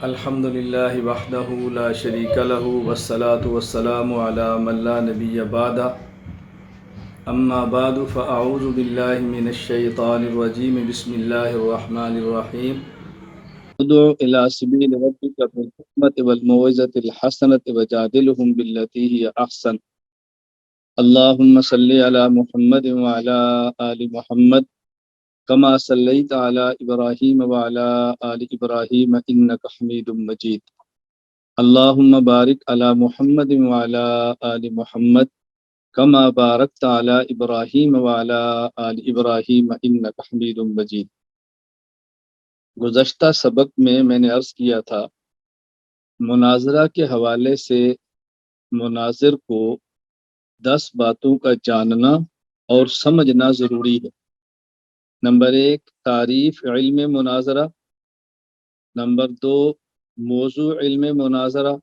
الحمد للہ وحدہ لا شریک لہ والصلاة والسلام علی من لا نبی بعد اما بعد فاعوذ باللہ من الشیطان الرجیم بسم اللہ الرحمن الرحیم ادع الى سبیل ربک بالحکمۃ والموعظۃ الحسنۃ وجادلہم باللتی ہی احسن اللہم صلی علی محمد وعلی آل محمد کما صلیت علی ابراہیم وعلی آل ابراہیم انک حمید مجید اللہم بارک علی محمد وعلی آل محمد کما بارکت علی ابراہیم وعلی آل ابراہیم انک حمید مجید۔ گزشتہ سبق میں نے عرض کیا تھا مناظرہ کے حوالے سے مناظر کو 10 باتوں کا جاننا اور سمجھنا ضروری ہے۔ نمبر 1 تعریف علم مناظرہ، نمبر 2 موضوع علم مناظرہ،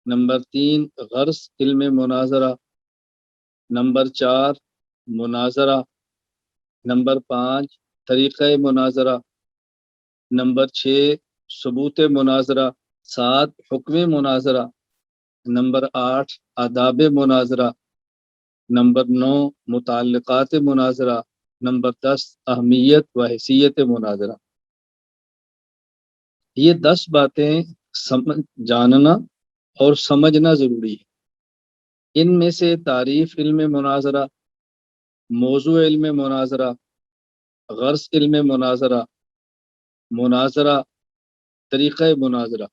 نمبر 3 غرض علم مناظرہ، نمبر 4 مناظرہ، نمبر 5 طریقہ مناظرہ، نمبر 6 ثبوت مناظرہ، 7 حکم مناظرہ، نمبر 8 آداب مناظرہ، نمبر 9 متعلقات مناظرہ، نمبر 10 اہمیت و حیثیت مناظرہ۔ یہ 10 باتیں جاننا اور سمجھنا ضروری ہے۔ ان میں سے تعریف علم مناظرہ، موضوع علم مناظرہ، غرض علم مناظرہ، مناظرہ، طریقہ مناظرہ،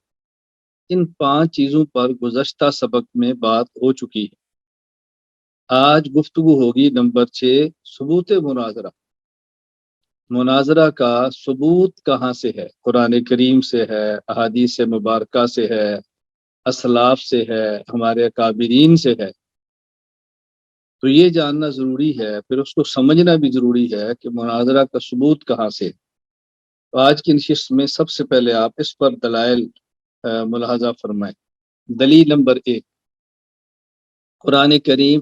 ان 5 چیزوں پر گزشتہ سبق میں بات ہو چکی ہے۔ آج گفتگو ہوگی نمبر 6 ثبوت مناظرہ۔ مناظرہ کا ثبوت کہاں سے ہے؟ قرآن کریم سے ہے، احادیث مبارکہ سے ہے، اسلاف سے ہے، ہمارے اکابرین سے ہے۔ تو یہ جاننا ضروری ہے، پھر اس کو سمجھنا بھی ضروری ہے کہ مناظرہ کا ثبوت کہاں سے۔ تو آج کی نشست میں سب سے پہلے آپ اس پر دلائل ملاحظہ فرمائیں۔ دلیل نمبر 1 قرآن کریم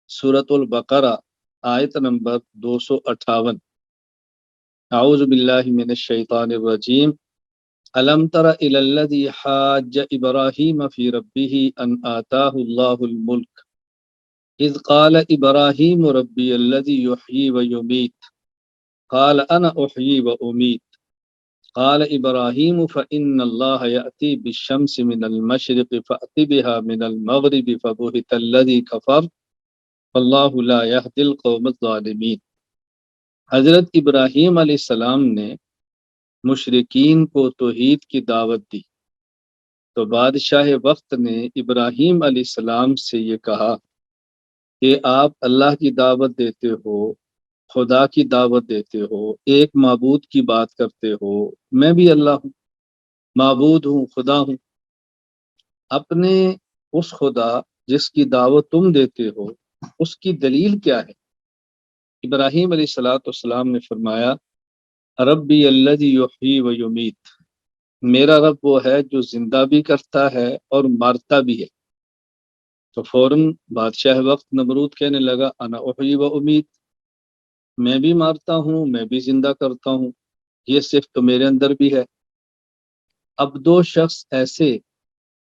سورۃ البقرہ آیت نمبر 258۔ اعوذ باللہ من الشیطان الرجیم الم تر الی الذی حاج ابراہیم فی ربہ ان آتاہ اللہ الملک اذ قال ابراہیم ربی الذی یحیی ویمیت قال انا احیی وامیت قال ابراہیم فإن اللہ یأتی بالشمس من المشرق فأت بها من المغرب فبہت الذی کفر واللہ لا یہدی القوم الظالمین۔ حضرت ابراہیم علیہ السلام نے مشرکین کو توحید کی دعوت دی تو بادشاہ وقت نے ابراہیم علیہ السلام سے یہ کہا کہ آپ اللہ کی دعوت دیتے ہو، خدا کی دعوت دیتے ہو، ایک معبود کی بات کرتے ہو، میں بھی اللہ ہوں، معبود ہوں، خدا ہوں۔ اپنے اس خدا جس کی دعوت تم دیتے ہو اس کی دلیل کیا ہے؟ ابراہیم علیہ السلام نے فرمایا ربی الذی یحیی و یمیت، میرا رب وہ ہے جو زندہ بھی کرتا ہے اور مارتا بھی ہے۔ تو فوراً بادشاہ وقت نمرود کہنے لگا انا احیی و امیت، میں بھی مارتا ہوں، میں بھی زندہ کرتا ہوں، یہ صرف تو میرے اندر بھی ہے۔ اب 2 شخص ایسے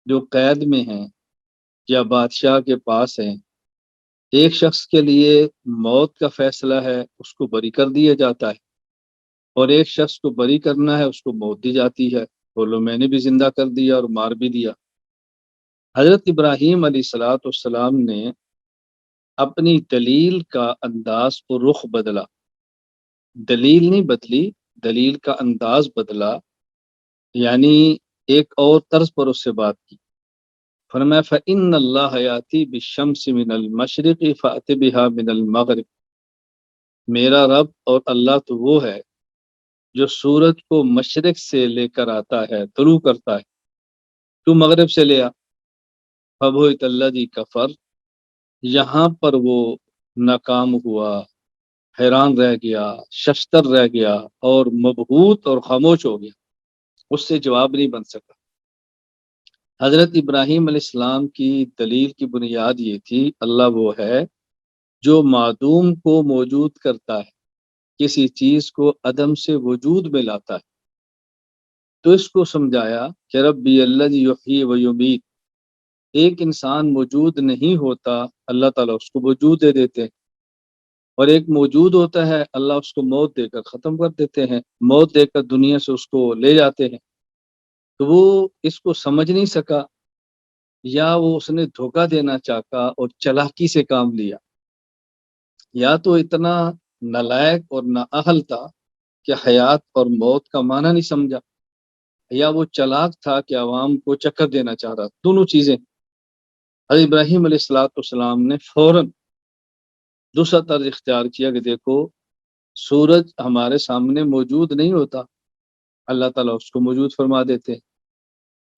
جو قید میں ہیں یا بادشاہ کے پاس ہیں، ایک شخص کے لیے موت کا فیصلہ ہے، اس کو بری کر دیا جاتا ہے، اور ایک شخص کو بری کرنا ہے، اس کو موت دی جاتی ہے۔ بولو میں نے بھی زندہ کر دیا اور مار بھی دیا۔ حضرت ابراہیم علیہ السلام نے اپنی دلیل کا انداز اور رخ بدلا، دلیل نہیں بدلی، دلیل کا انداز بدلا، یعنی ایک اور طرز پر اس سے بات کی۔ فرمایا فإن اللہ یأتی بالشمس من المشرق فأت بها من المغرب، میرا رب اور اللہ تو وہ ہے جو سورج کو مشرق سے لے کر آتا ہے، طلوع کرتا ہے، تو مغرب سے لے آ۔ فبہت الذی کفر، یہاں پر وہ ناکام ہوا، حیران رہ گیا، ششتر رہ گیا اور مبہوت اور خاموش ہو گیا، اس سے جواب نہیں بن سکا۔ حضرت ابراہیم علیہ السلام کی دلیل کی بنیاد یہ تھی اللہ وہ ہے جو معدوم کو موجود کرتا ہے، کسی چیز کو عدم سے وجود میں لاتا ہے۔ تو اس کو سمجھایا کہ ربی الذی یحیی و یمیت، ایک انسان موجود نہیں ہوتا، اللہ تعالیٰ اس کو وجود دے دیتے ہیں، اور ایک موجود ہوتا ہے، اللہ اس کو موت دے کر ختم کر دیتے ہیں، موت دے کر دنیا سے اس کو لے جاتے ہیں۔ تو وہ اس کو سمجھ نہیں سکا، یا وہ اس نے دھوکہ دینا چاہا اور چلاکی سے کام لیا، یا تو اتنا نالائق اور نااہل تھا کہ حیات اور موت کا معنی نہیں سمجھا، یا وہ چلاک تھا کہ عوام کو چکر دینا چاہ رہا۔ دونوں چیزیں حضرت ابراہیم علیہ السلام نے فوراً دوسرا طرز اختیار کیا کہ دیکھو، سورج ہمارے سامنے موجود نہیں ہوتا، اللہ تعالیٰ اس کو موجود فرما دیتے ہیں،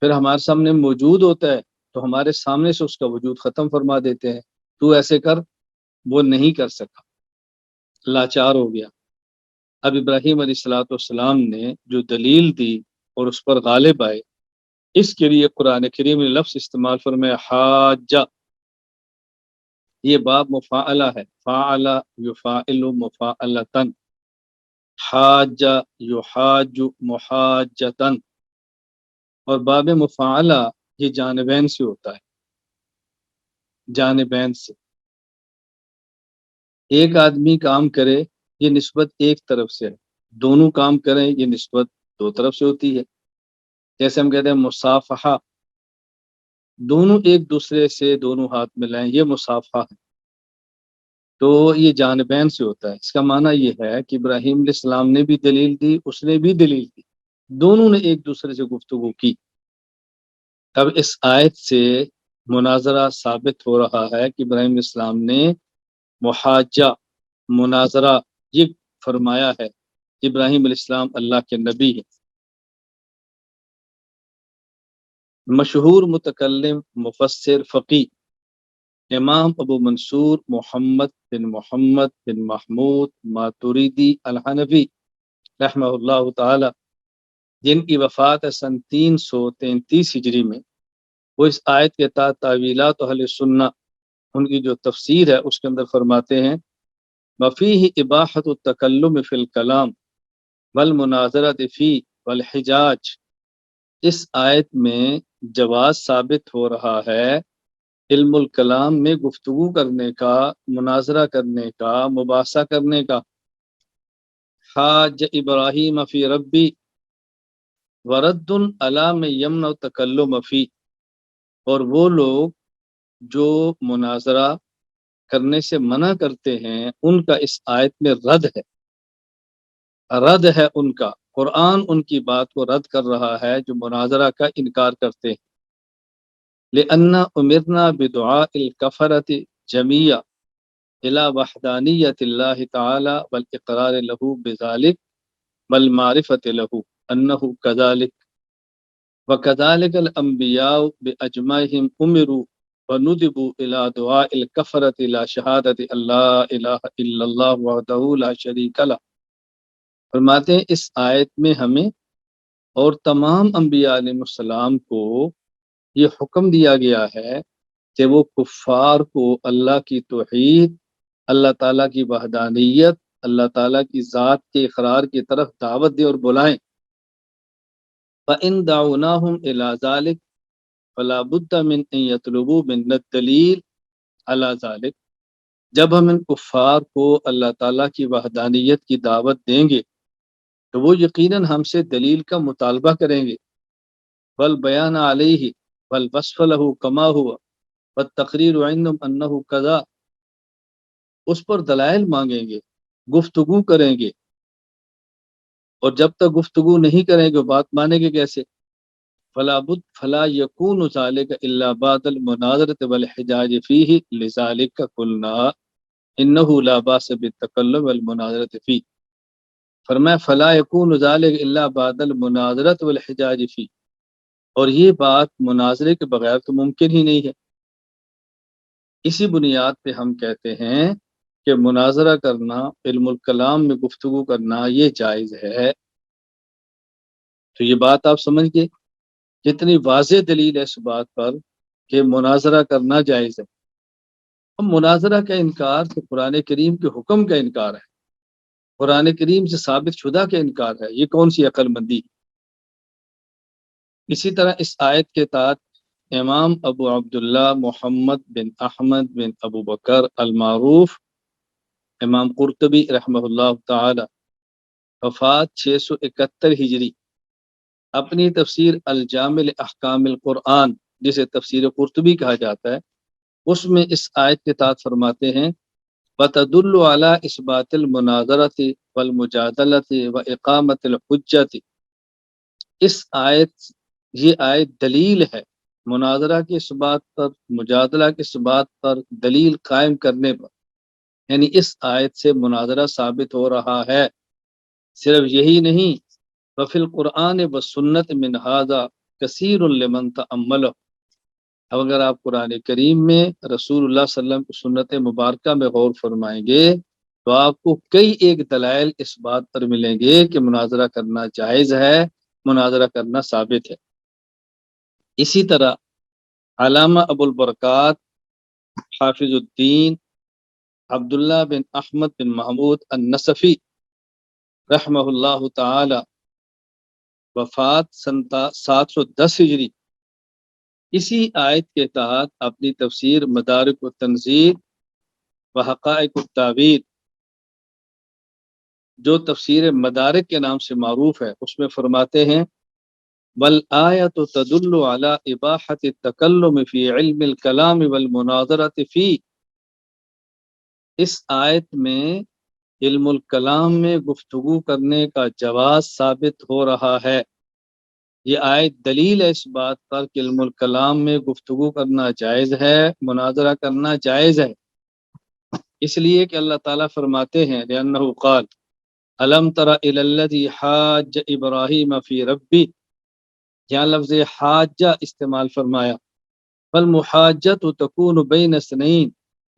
پھر ہمارے سامنے موجود ہوتا ہے تو ہمارے سامنے سے اس کا وجود ختم فرما دیتے ہیں، تو ایسے کر۔ وہ نہیں کر سکا، لاچار ہو گیا۔ اب ابراہیم علیہ السلام نے جو دلیل دی اور اس پر غالب آئے، اس کے لیے قرآن کریم نے لفظ استعمال فرمایا حاجہ۔ یہ باب مفاعلہ ہے، فاعل یفاعل مفاعلتن، حاجہ یحاج محاجتن، اور باب مفاعلہ یہ جانبین سے ہوتا ہے، جانبین سے۔ ایک آدمی کام کرے یہ نسبت ایک طرف سے ہے، دونوں کام کریں یہ نسبت دو طرف سے ہوتی ہے۔ جیسے ہم کہتے ہیں مصافحہ، دونوں ایک دوسرے سے دونوں ہاتھ ملائیں، یہ مصافحہ ہے، تو یہ جانبین سے ہوتا ہے۔ اس کا معنی یہ ہے کہ ابراہیم علیہ السلام نے بھی دلیل دی، اس نے بھی دلیل دی، دونوں نے ایک دوسرے سے گفتگو کی۔ اب اس آیت سے مناظرہ ثابت ہو رہا ہے کہ ابراہیم علیہ السلام نے محاجہ، مناظرہ یہ فرمایا ہے۔ ابراہیم علیہ السلام اللہ کے نبی ہیں۔ مشہور متکلم، مفسر، فقیہ امام ابو منصور محمد بن محمود ماتوریدی الحنفی رحمہ اللہ تعالی، جن کی وفات ہے سن 333 ہجری میں، وہ اس آیت کے تحت تعویلات اہل سنہ، ان کی جو تفسیر ہے اس کے اندر فرماتے ہیں وفیہ اباحۃ التکلم فی الکلام والمناظرۃ فی والحجاج، اس آیت میں جواز ثابت ہو رہا ہے علم الکلام میں گفتگو کرنے کا، مناظرہ کرنے کا، مباحثہ کرنے کا۔ حاج ابراہیم فی ربی ورد علی من یمنع تکلم فی، اور وہ لوگ جو مناظرہ کرنے سے منع کرتے ہیں ان کا اس آیت میں رد ہے ان کا، قرآن ان کی بات کو رد کر رہا ہے جو مناظرہ کا انکار کرتے ہیں۔ لأن امرنا بدعاء الکفرۃ جمیعا الی وحدانیت اللہ تعالی والاقرار له بذلک والمعرفۃ له انہ کذلک وکذلک الانبیاء باجمعهم امروا وندبوا الى دعاء الکفرۃ الى شہادۃ اللہ الہ الا اللہ وحدہ لا شریک لہ۔ فرماتے ہیں اس آیت میں ہمیں اور تمام انبیاء علیہ السلام کو یہ حکم دیا گیا ہے کہ وہ کفار کو اللہ کی توحید، اللہ تعالیٰ کی وحدانیت، اللہ تعالیٰ کی ذات کے اقرار کی طرف دعوت دے اور بلائیں۔ فَإِن دَعَوْنَاهُمْ إِلَى ذَلِكَ فَلَا بُدَّ مِنْ أَن يَطْلُبُوا مِنَّا الدَّلِيلَ عَلَى ذَلِكَ، جب ہم ان کفار کو اللہ تعالیٰ کی وحدانیت کی دعوت دیں گے تو وہ یقیناً ہم سے دلیل کا مطالبہ کریں گے، والبیان علیہ والوصف له کما ہوا والتقریر عندهم انہ کذا، اس پر دلائل مانگیں گے، گفتگو کریں گے، اور جب تک گفتگو نہیں کریں گے بات مانیں گے کیسے؟ فلا یکون ذلک الا بعد المناظرۃ والحجاج فیہ لذلک قلنا انہ لا باس بالتکلم والمناظرۃ فیہ۔ فرمایا فلا یکون ذلک الا بعد المناظرۃ والحجاج فیہ، اور یہ بات مناظرے کے بغیر تو ممکن ہی نہیں ہے۔ اسی بنیاد پہ ہم کہتے ہیں کہ مناظرہ کرنا، علم الکلام میں گفتگو کرنا یہ جائز ہے۔ تو یہ بات آپ سمجھ گئے کتنی واضح دلیل ہے اس بات پر کہ مناظرہ کرنا جائز ہے۔ اب مناظرہ کا انکار تو قرآن کریم کے حکم کا انکار ہے، قرآن کریم سے ثابت شدہ کا انکار ہے، یہ کون سی عقل مندی؟ اسی طرح اس آیت کے تحت امام ابو عبداللہ محمد بن احمد بن ابو بکر المعروف امام قرطبی رحمہ اللہ تعالی وفات 671 ہجری اپنی تفسیر الجامع احکام القرآن جسے تفسیر قرطبی کہا جاتا ہے اس میں اس آیت کے تحت فرماتے ہیں وَتَدُلُّ عَلَىٰ إِثْبَاتِ الْمُنَاظَرَةِ وَالْمُجَادَلَةِ وَإِقَامَةِ الْحُجَّةِ یہ آیت دلیل ہے مناظرہ کے اس بات پر، مجادلہ کے اس بات پر، دلیل قائم کرنے پر، یعنی اس آیت سے مناظرہ ثابت ہو رہا ہے۔ صرف یہی نہیں، وفی القرآن والسنت من ھذا کثیر لمن تأملہ، اب اگر آپ قرآن کریم میں رسول اللہ صلی اللہ علیہ وسلم کی سنت مبارکہ میں غور فرمائیں گے تو آپ کو کئی ایک دلائل اس بات پر ملیں گے کہ مناظرہ کرنا جائز ہے، مناظرہ کرنا ثابت ہے۔ اسی طرح علامہ ابو البرکات حافظ الدین عبداللہ بن احمد بن محمود النصفی رحمہ اللہ تعالی وفات 710 ہجری اسی آیت کے تحت اپنی تفسیر مدارک التنزیل و حقائق التعبیر جو تفسیر مدارک کے نام سے معروف ہے اس میں فرماتے ہیں والآیت تدل علی اباحۃ التکلم فی علم الکلام والمناظرۃ فی، اس آیت میں علم الکلام میں گفتگو کرنے کا جواز ثابت ہو رہا ہے۔ یہ آیت دلیل ہے اس بات پر کہ علم الکلام میں گفتگو کرنا جائز ہے، مناظرہ کرنا جائز ہے، اس لیے کہ اللہ تعالیٰ فرماتے ہیں لأنہ قال الم تر الی الذی حاج ابراہیم فی ربی، یہاں لفظ حاجہ استعمال فرمایا، فالمحاجۃ تکون بین اثنین،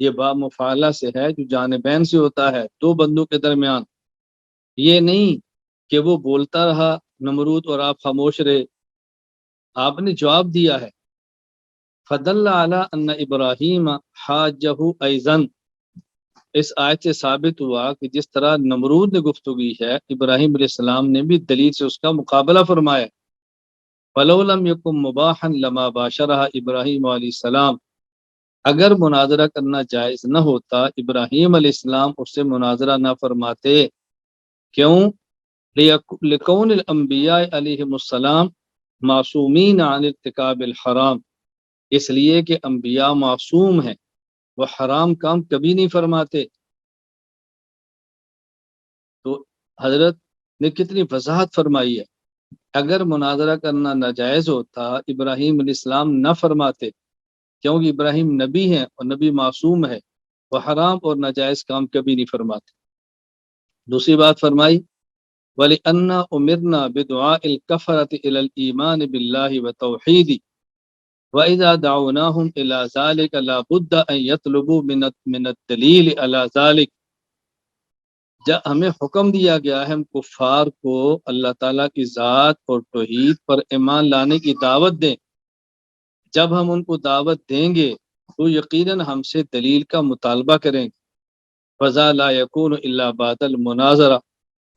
یہ با مفعلہ سے ہے جو جانبین سے ہوتا ہے، دو بندوں کے درمیان، یہ نہیں کہ وہ بولتا رہا نمرود اور آپ خاموش رہے، آپ نے جواب دیا ہے۔ فدل علی ان ابراہیم حاجہ ایضا، اس آیت سے ثابت ہوا کہ جس طرح نمرود نے گفتگو کی ہے ابراہیم علیہ السلام نے بھی دلیل سے اس کا مقابلہ فرمایا۔ فلو لم یکن مباحا لما باشرہ ابراہیم علیہ السلام، اگر مناظرہ کرنا جائز نہ ہوتا ابراہیم علیہ السلام اس سے مناظرہ نہ فرماتے، کیوں؟ لکون الانبیاء علیہم السلام معصومین عن ارتکاب الحرام، اس لیے کہ انبیاء معصوم ہیں، وہ حرام کام کبھی نہیں فرماتے۔ تو حضرت نے کتنی وضاحت فرمائی ہے، اگر مناظرہ کرنا ناجائز ہوتا ابراہیم علیہ السلام نہ فرماتے، کیونکہ ابراہیم نبی ہیں اور نبی معصوم ہے، وہ حرام اور ناجائز کام کبھی نہیں فرماتے۔ دوسری بات فرمائی وَلِأَنَّا أُمِرْنَا بِدُعَاءِ الْكَفَرَةِ إِلَى الْإِيمَانِ بِاللَّهِ وَتَوْحِيدِ وَإِذَا دَعَوْنَاهُمْ إِلَى ذَلِكَ لَا بُدَّ أَن يَطْلُبُوا مِنَ الدَّلِيلِ عَلَى ذَلِكَ، جب ہمیں حکم دیا گیا ہے ہم کفار کو اللہ تعالیٰ کی ذات اور توحید پر ایمان لانے کی دعوت دیں، جب ہم ان کو دعوت دیں گے تو یقیناً ہم سے دلیل کا مطالبہ کریں گے۔ فَذَا لَا يَكُونُ إِلَّا بَعْدَ الْمُنَاظَرَةِ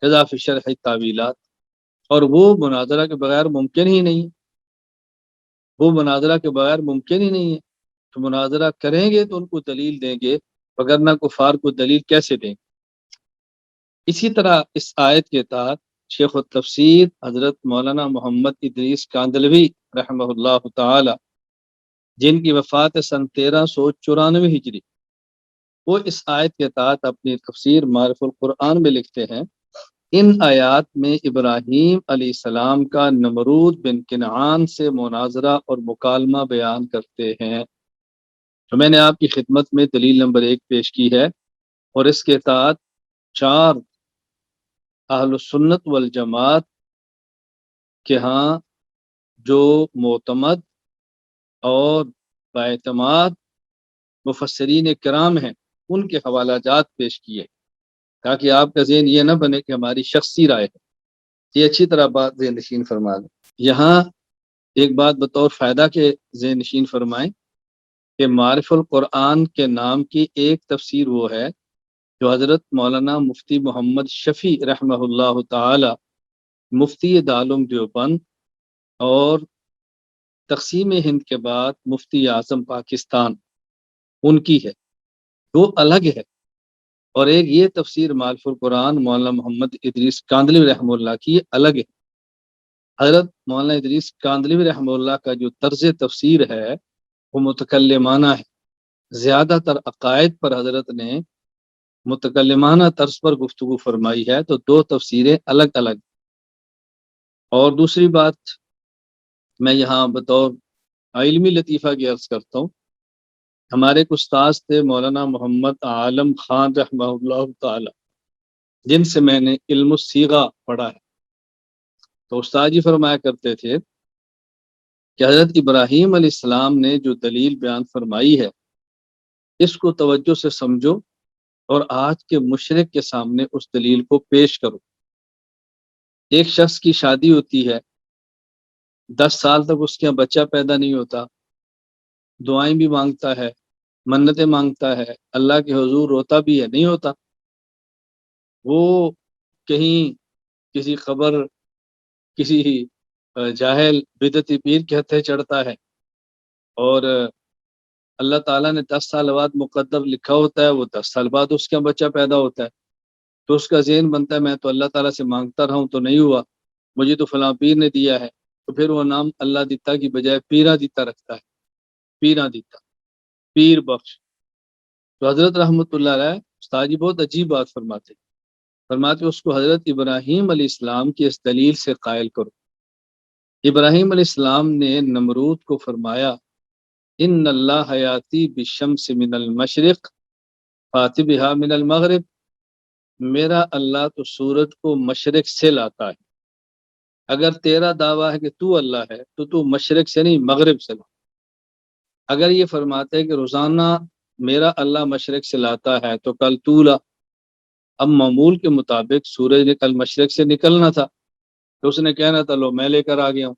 كَذَا فِي شَرْحِ التَّأْوِيلَاتِ، اور وہ مناظرہ کے بغیر ممکن ہی نہیں، وہ مناظرہ کے بغیر ممکن ہی نہیں ہے، تو مناظرہ کریں گے تو ان کو دلیل دیں گے، وگرنہ کفار کو دلیل کیسے دیں گے۔ اسی طرح اس آیت کے تحت شیخ التفسیر حضرت مولانا محمد ادریس کاندلوی رحمہ اللہ تعالی جن کی وفات سن 1394 ہجری، وہ اس آیت کے تحت اپنی تفسیر معرف القرآن میں لکھتے ہیں ان آیات میں ابراہیم علیہ السلام کا نمرود بن کنعان سے مناظرہ اور مکالمہ بیان کرتے ہیں۔ تو میں نے آپ کی خدمت میں دلیل نمبر 1 پیش کی ہے، اور اس کے تحت 4 اہل السنت والجماعت کے ہاں جو معتمد اور باعتماد مفسرین کرام ہیں ان کے حوالہ جات پیش کیے، تاکہ آپ کا ذہن یہ نہ بنے کہ ہماری شخصی رائے ہے، یہ اچھی طرح بات ذہن نشین فرما دیں۔ یہاں ایک بات بطور فائدہ کے ذہن نشین فرمائیں کہ معرف القرآن کے نام کی ایک تفسیر وہ ہے جو حضرت مولانا مفتی محمد شفیع رحمہ اللہ تعالی مفتی دارالعلوم دیوبند اور تقسیم ہند کے بعد مفتی اعظم پاکستان ان کی ہے، وہ الگ ہے، اور ایک یہ تفسیر مالف القرآن مولانا محمد ادریس کاندلوی رحمہ اللہ کی، یہ الگ ہے۔ حضرت مولانا ادریس کاندلوی رحمہ اللہ کا جو طرز تفسیر ہے وہ متکلمانہ ہے، زیادہ تر عقائد پر حضرت نے متکلمانہ طرز پر گفتگو فرمائی ہے، تو دو تفسیریں الگ الگ۔ اور دوسری بات میں یہاں بطور علمی لطیفہ کی عرض کرتا ہوں، ہمارے ایک استاذ تھے مولانا محمد عالم خان رحمہ اللہ تعالی، جن سے میں نے علم الصیغہ پڑھا ہے، تو استاد جی فرمایا کرتے تھے کہ حضرت ابراہیم علیہ السلام نے جو دلیل بیان فرمائی ہے اس کو توجہ سے سمجھو اور آج کے مشرک کے سامنے اس دلیل کو پیش کرو۔ ایک شخص کی شادی ہوتی ہے، 10 سال تک اس کے یہاں بچہ پیدا نہیں ہوتا، دعائیں بھی مانگتا ہے، منتیں مانگتا ہے، اللہ کے حضور روتا بھی ہے، نہیں ہوتا۔ وہ کہیں کسی خبر، کسی جاہل بدعتی پیر کے ہتھے چڑھتا ہے، اور اللہ تعالیٰ نے 10 سال بعد مقدر لکھا ہوتا ہے، وہ 10 سال بعد اس کا بچہ پیدا ہوتا ہے، تو اس کا ذہن بنتا ہے میں تو اللہ تعالیٰ سے مانگتا رہا ہوں تو نہیں ہوا، مجھے تو فلاں پیر نے دیا ہے، تو پھر وہ نام اللہ دیتا کی بجائے پیرا دیتا رکھتا ہے، پیرا دیتا، پیر بخش۔ تو حضرت رحمۃ اللہ علیہ استاد جی بہت عجیب بات فرماتے اس کو حضرت ابراہیم علیہ السلام کی اس دلیل سے قائل کرو۔ ابراہیم علیہ السلام نے نمرود کو فرمایا ان اللہ حیاتی بالشمس من المشرق فاتی بہا من المغرب، میرا اللہ تو سورج کو مشرق سے لاتا ہے، اگر تیرا دعویٰ ہے کہ تو اللہ ہے تو تو مشرق سے نہیں مغرب سے لا۔ اگر یہ فرماتے ہیں کہ روزانہ میرا اللہ مشرق سے لاتا ہے تو کل تو لا۔ اب معمول کے مطابق سورج نے کل مشرق سے نکلنا تھا، تو اس نے کہنا تھا لو میں لے کر آ گیا ہوں،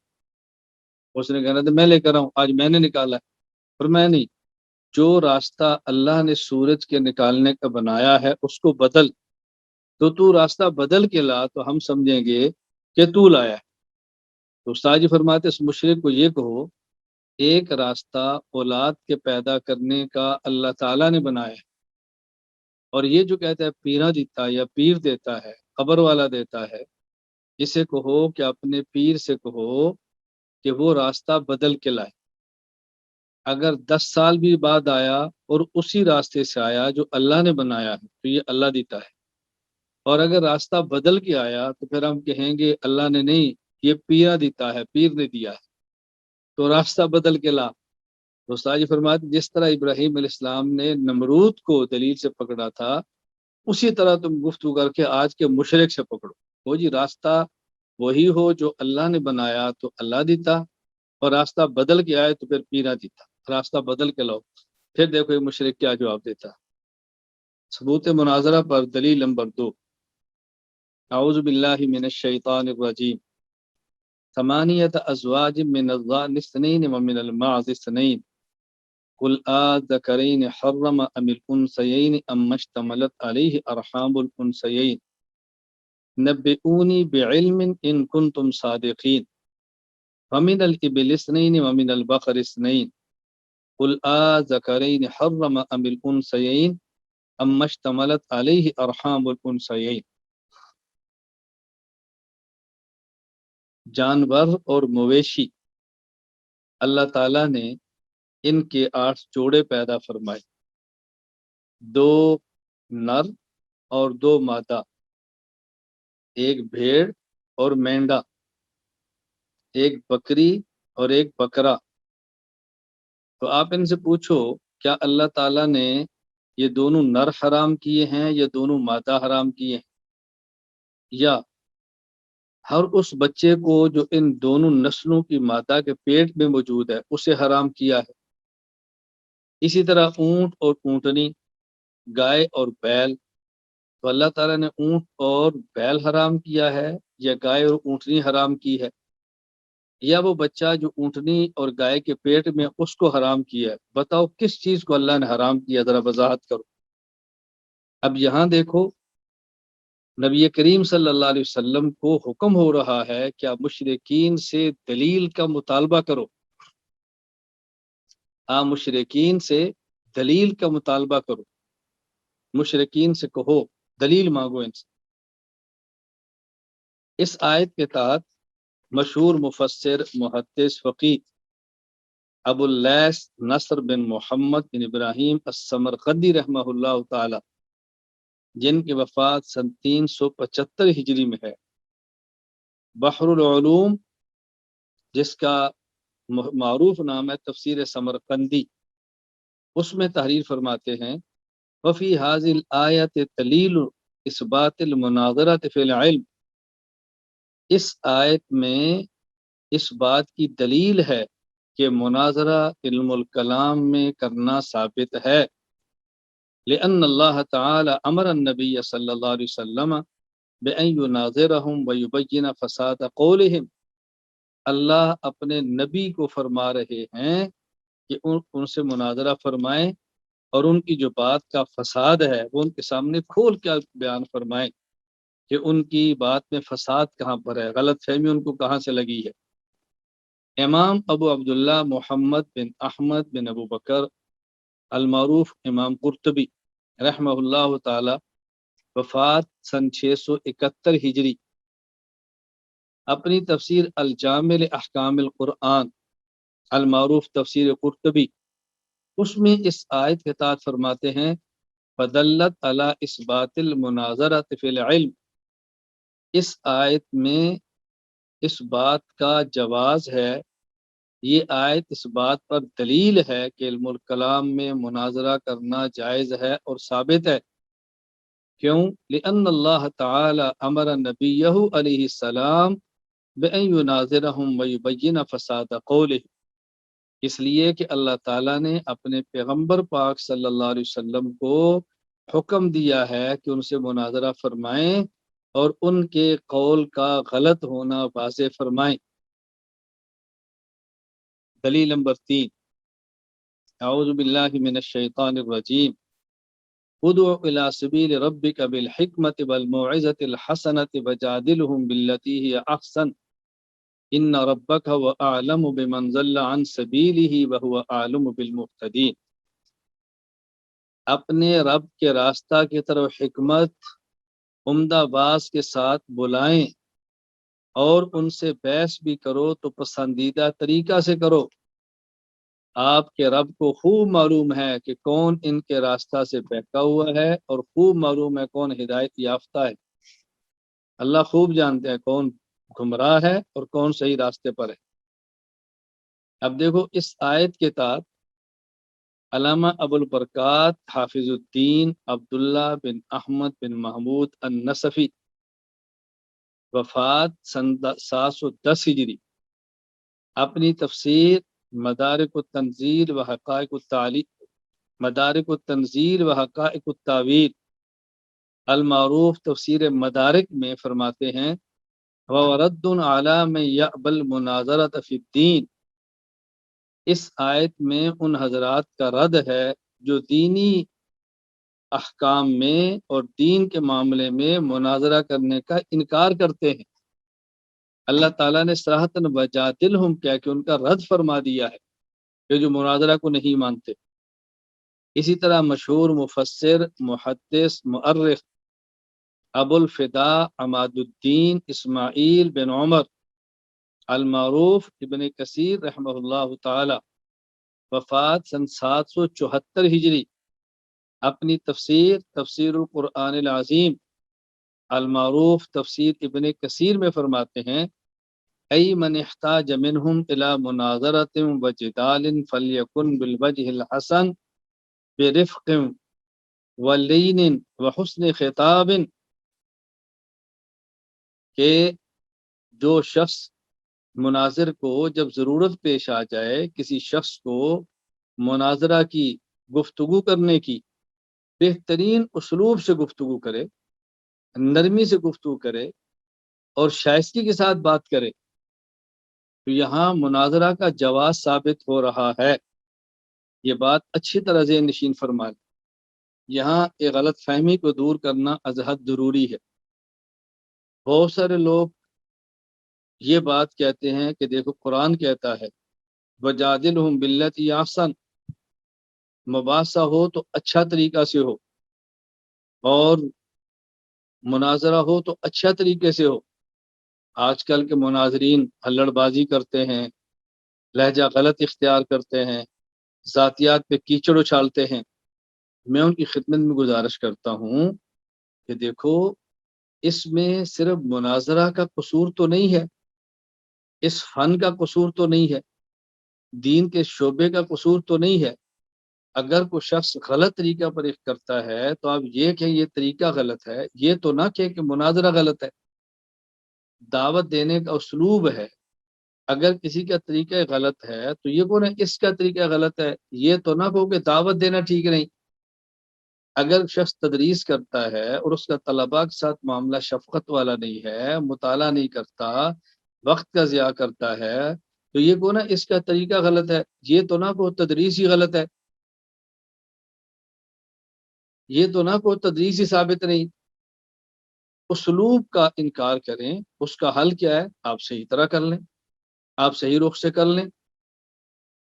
اس نے کہنا تھا میں لے کر آؤں، آج میں نے نکالا ہے، پر میں نہیں، جو راستہ اللہ نے سورج کے نکالنے کا بنایا ہے اس کو بدل، تو راستہ بدل کے لا تو ہم سمجھیں گے کہ تو لایا ہے۔ تو استاد جی فرماتے اس مشرک کو یہ کہو ایک راستہ اولاد کے پیدا کرنے کا اللہ تعالیٰ نے بنایا ہے، اور یہ جو کہتا ہے پیرا دیتا ہے یا پیر دیتا ہے، قبر والا دیتا ہے، اسے کہو کہ اپنے پیر سے کہو کہ وہ راستہ بدل کے لائے۔ اگر 10 سال بھی بعد آیا اور اسی راستے سے آیا جو اللہ نے بنایا ہے تو یہ اللہ دیتا ہے، اور اگر راستہ بدل کے آیا تو پھر ہم کہیں گے اللہ نے نہیں، یہ پیرا دیتا ہے، پیر نے دیا ہے، تو راستہ بدل کے لا۔ تو استاد جی فرماتے جس طرح ابراہیم علیہ السلام نے نمرود کو دلیل سے پکڑا تھا، اسی طرح تم گفتگو کر کے آج کے مشرک سے پکڑو، وہ جی راستہ وہی ہو جو اللہ نے بنایا تو اللہ دیتا، اور راستہ بدل کے آئے تو پھر پیرا دیتا، راستہ بدل کے لاؤ، پھر دیکھو یہ مشرک کیا جواب دیتا۔ ثبوت مناظرہ پر دلیل نمبر 2، اعوذ باللہ من الشیطان الرجیم، ثمانیۃ ازواج من الضأن اثنین ومن المعز اثنین قل آذکرین حرم ام الانثیین اما اشتملت علیہ ارحام الانثیین نبئونی بعلم ان کنتم صادقین ومن الابل اثنین ومن البقر اثنین قل آذکرین حرم ام الانثیین اما اشتملت علیہ ارحام الانثیین۔ جانور اور مویشی اللہ تعالیٰ نے ان کے 8 جوڑے پیدا فرمائے، 2 نر اور 2 مادہ، ایک بھیڑ اور مینڈا، ایک بکری اور ایک بکرا۔ تو آپ ان سے پوچھو کیا اللہ تعالیٰ نے یہ دونوں نر حرام کیے ہیں یا دونوں مادہ حرام کیے ہیں، یا ہر اس بچے کو جو ان دونوں نسلوں کی مادہ کے پیٹ میں موجود ہے اسے حرام کیا ہے۔ اسی طرح اونٹ اور اونٹنی، گائے اور بیل، تو اللہ تعالیٰ نے اونٹ اور بیل حرام کیا ہے یا گائے اور اونٹنی حرام کی ہے، یا وہ بچہ جو اونٹنی اور گائے کے پیٹ میں اس کو حرام کیا ہے؟ بتاؤ کس چیز کو اللہ نے حرام کیا، ذرا وضاحت کرو۔ اب یہاں دیکھو نبی کریم صلی اللہ علیہ وسلم کو حکم ہو رہا ہے کہ آپ مشرکین سے دلیل کا مطالبہ کرو، مشرکین سے دلیل کا مطالبہ کرو، مشرکین سے کہو، دلیل مانگو ان سے۔ اس آیت کے تحت مشہور مفسر محدث فقیہ ابو اللیث نصر بن محمد بن ابراہیم السمرقندی رحمہ اللہ تعالی، جن کی وفات سن 375 ہجری میں ہے، بحر العلوم جس کا معروف نام ہے تفسیر سمرقندی، اس میں تحریر فرماتے ہیں وفی حاضل آیت دلیل اثبات المناظرۃ فی العلم، اس آیت میں اس بات کی دلیل ہے کہ مناظرہ علم الکلام میں کرنا ثابت ہے، لأن اللہ تعالی امر النبی صلی اللہ علیہ وسلم بأن يناظرهم ويبين فساد قولهم، اللہ اپنے نبی کو فرما رہے ہیں کہ ان سے مناظرہ فرمائیں اور ان کی جو بات کا فساد ہے وہ ان کے سامنے کھول کے بیان فرمائیں کہ ان کی بات میں فساد کہاں پر ہے، غلط فہمی ان کو کہاں سے لگی ہے۔ امام ابو عبداللہ محمد بن احمد بن ابو بکر المعروف امام قرطبی رحمہ اللہ تعالی، وفات سن 671 ہجری، اپنی تفسیر الجامع احکام القرآن المعروف تفسیر قرطبی، اس میں اس آیت کے تحت فرماتے ہیں فدلت علی اثبات المناظرۃ فی العلم، اس آیت میں اس بات کا جواز ہے، یہ آیت اس بات پر دلیل ہے کہ علم الکلام میں مناظرہ کرنا جائز ہے اور ثابت ہے۔ کیوں؟ لأن اللہ تعالی امر نبیہ علیہ السلام بأن يناظرهم ويبين فساد قوله، اس لیے کہ اللہ تعالیٰ نے اپنے پیغمبر پاک صلی اللہ علیہ وسلم کو حکم دیا ہے کہ ان سے مناظرہ فرمائیں اور ان کے قول کا غلط ہونا واضح فرمائیں۔ دلیل نمبر 3، اعوذ باللہ من الشیطان الرجیم، ادع الی سبیل ربک بالحکمت والموعظۃ الحسنۃ وجادلہم باللتی ہی احسن ان ربک هو اعلم بمن ضل عن سبیلہ وہو اعلم بالمہتدین، اپنے رب کے راستہ کی طرف حکمت عمدہ باز کے ساتھ بلائیں اور ان سے بحث بھی کرو تو پسندیدہ طریقہ سے کرو، آپ کے رب کو خوب معلوم ہے کہ کون ان کے راستہ سے بہکا ہوا ہے اور خوب معلوم ہے کون ہدایت یافتہ ہے، اللہ خوب جانتے ہیں کون گمراہ ہے اور کون صحیح راستے پر ہے۔ اب دیکھو اس آیت کے تحت علامہ ابو البرکات حافظ الدین عبداللہ بن احمد بن محمود النصفی، وفات سن 710 ہجری، اپنی تفسیر مدارک التنزیل و حقائق التعلیل، مدارک التنزیل و حقائق التاویل المعروف تفسیر مدارک میں فرماتے ہیں وَرَدٌّ عَلَى مَن يَأْبَى الْمُنَاظَرَةَ فِي الدِّينِ، اس آیت میں ان حضرات کا رد ہے جو دینی احکام میں اور دین کے معاملے میں مناظرہ کرنے کا انکار کرتے ہیں۔ اللہ تعالیٰ نے صراحتاً وجادلہم کیا کہ ان کا رد فرما دیا ہے کہ جو مناظرہ کو نہیں مانتے۔ اسی طرح مشہور مفسر محدث مؤرخ ابو الفداء عماد الدین اسماعیل بن عمر المعروف ابن کثیر رحمہ اللہ تعالی، وفات سن 774 ہجری، اپنی تفسیر تفسیر القرآن العظیم المعروف تفسیر ابن کثیر میں فرماتے ہیں ای من احتاج منہم الی مناظرۃ و جدال فلیکن بالوجہ الحسن برفق ولین وحسن خطاب، کہ جو شخص مناظر کو جب ضرورت پیش آ جائے کسی شخص کو مناظرہ کی گفتگو کرنے کی، بہترین اسلوب سے گفتگو کرے، نرمی سے گفتگو کرے اور شائستگی کے ساتھ بات کرے، تو یہاں مناظرہ کا جواز ثابت ہو رہا ہے۔ یہ بات اچھی طرح ذہن نشین فرما لیں، یہاں یہ غلط فہمی کو دور کرنا از حد ضروری ہے۔ بہت سارے لوگ یہ بات کہتے ہیں کہ دیکھو قرآن کہتا ہے وَجَادِلْهُمْ بِالَّتِي أَحْسَنُ، مباحثہ ہو تو اچھا طریقہ سے ہو، اور مناظرہ ہو تو اچھا طریقے سے ہو۔ آج کل کے مناظرین ہلڑ بازی کرتے ہیں، لہجہ غلط اختیار کرتے ہیں، ذاتیات پہ کیچڑ اچھالتے ہیں۔ میں ان کی خدمت میں گزارش کرتا ہوں کہ دیکھو، اس میں صرف مناظرہ کا قصور تو نہیں ہے، اس فن کا قصور تو نہیں ہے، دین کے شعبے کا قصور تو نہیں ہے۔ اگر کوئی شخص غلط طریقہ پر کرتا ہے تو آپ یہ کہ یہ طریقہ غلط ہے، یہ تو نہ کہ مناظرہ غلط ہے۔ دعوت دینے کا اسلوب ہے، اگر کسی کا طریقہ غلط ہے تو یہ کو نا اس کا طریقہ غلط ہے، یہ تو نہ کہو کہ دعوت دینا ٹھیک نہیں۔ اگر شخص تدریس کرتا ہے اور اس کا طلباء کے ساتھ معاملہ شفقت والا نہیں ہے، مطالعہ نہیں کرتا، وقت کا ضیاع کرتا ہے، تو یہ کو نا اس کا طریقہ غلط ہے، یہ تو نہ کو تدریس ہی غلط ہے، یہ تو نہ کو تدریس ہی ثابت نہیں۔ اسلوب کا انکار کریں، اس کا حل کیا ہے؟ آپ صحیح طرح کر لیں، آپ صحیح رخ سے کر لیں۔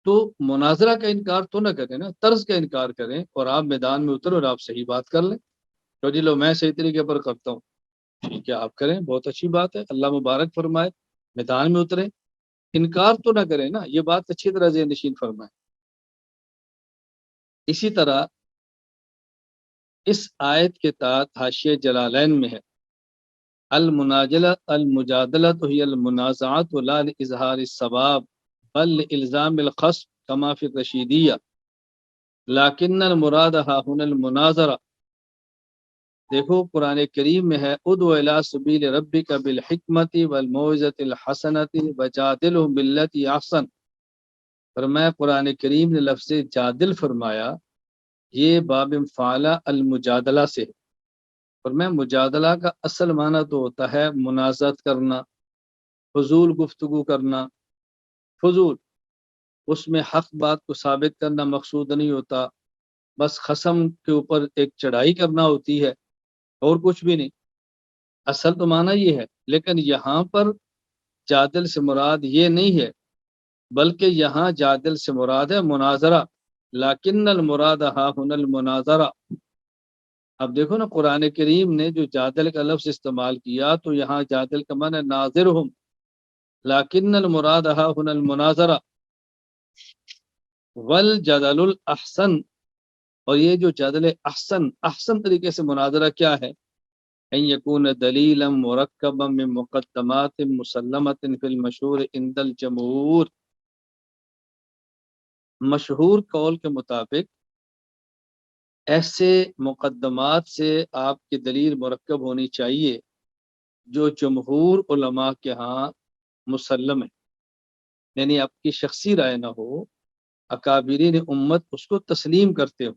تو مناظرہ کا انکار تو نہ کریں نا، طرز کا انکار کریں، اور آپ میدان میں اتریں اور آپ صحیح بات کر لیں۔ تو جی لو، میں صحیح طریقے پر کرتا ہوں، ٹھیک ہے آپ کریں، بہت اچھی بات ہے، اللہ مبارک فرمائے، میدان میں اتریں، انکار تو نہ کریں نا، یہ بات اچھی طرح ذہن نشین فرمائے۔ اسی طرح اس آیت کے تحت حاشیہ جلالین میں ہے، المجادلۃ ہی المنازعۃ لا لاظہار الثواب بل لالزام الخصم کما فی الرشیدیہ لیکن المراد ہا ہنا المناظرہ۔ دیکھو قرآن کریم میں ہے، ادعو الی سبیل ربک بالحکمت والموعظۃ الحسنۃ وجادلہم باللتی احسن۔ فرمایا قرآن کریم نے لفظ جادل فرمایا، یہ باب فعلہ المجادلہ سے ہے۔ فرمایا مجادلہ کا اصل معنی تو ہوتا ہے منازعت کرنا، فضول گفتگو کرنا، فضول، اس میں حق بات کو ثابت کرنا مقصود نہیں ہوتا، بس خصم کے اوپر ایک چڑھائی کرنا ہوتی ہے، اور کچھ بھی نہیں۔ اصل تو معنی یہ ہے، لیکن یہاں پر جادل سے مراد یہ نہیں ہے، بلکہ یہاں جادل سے مراد ہے مناظرہ، لیکن المراد ہا ہن المناظرہ۔ اب دیکھو نا، قرآن کریم نے جو جادل کا لفظ استعمال کیا تو یہاں جادل کا معنی ناظرہم، لیکن المراد ہا ہن المناظرہ والجدل الاحسن۔ اور یہ جو جدل احسن طریقے سے مناظرہ کیا ہے؟ ان یکون دلیلا مرکبا من مقدمات مسلمت فی المشہور عند الجمہور۔ مشہور قول کے مطابق ایسے مقدمات سے آپ کی دلیل مرکب ہونی چاہیے جو جمہور علماء کے ہاں مسلم ہے، یعنی آپ کی شخصی رائے نہ ہو، اکابرین امت اس کو تسلیم کرتے ہو۔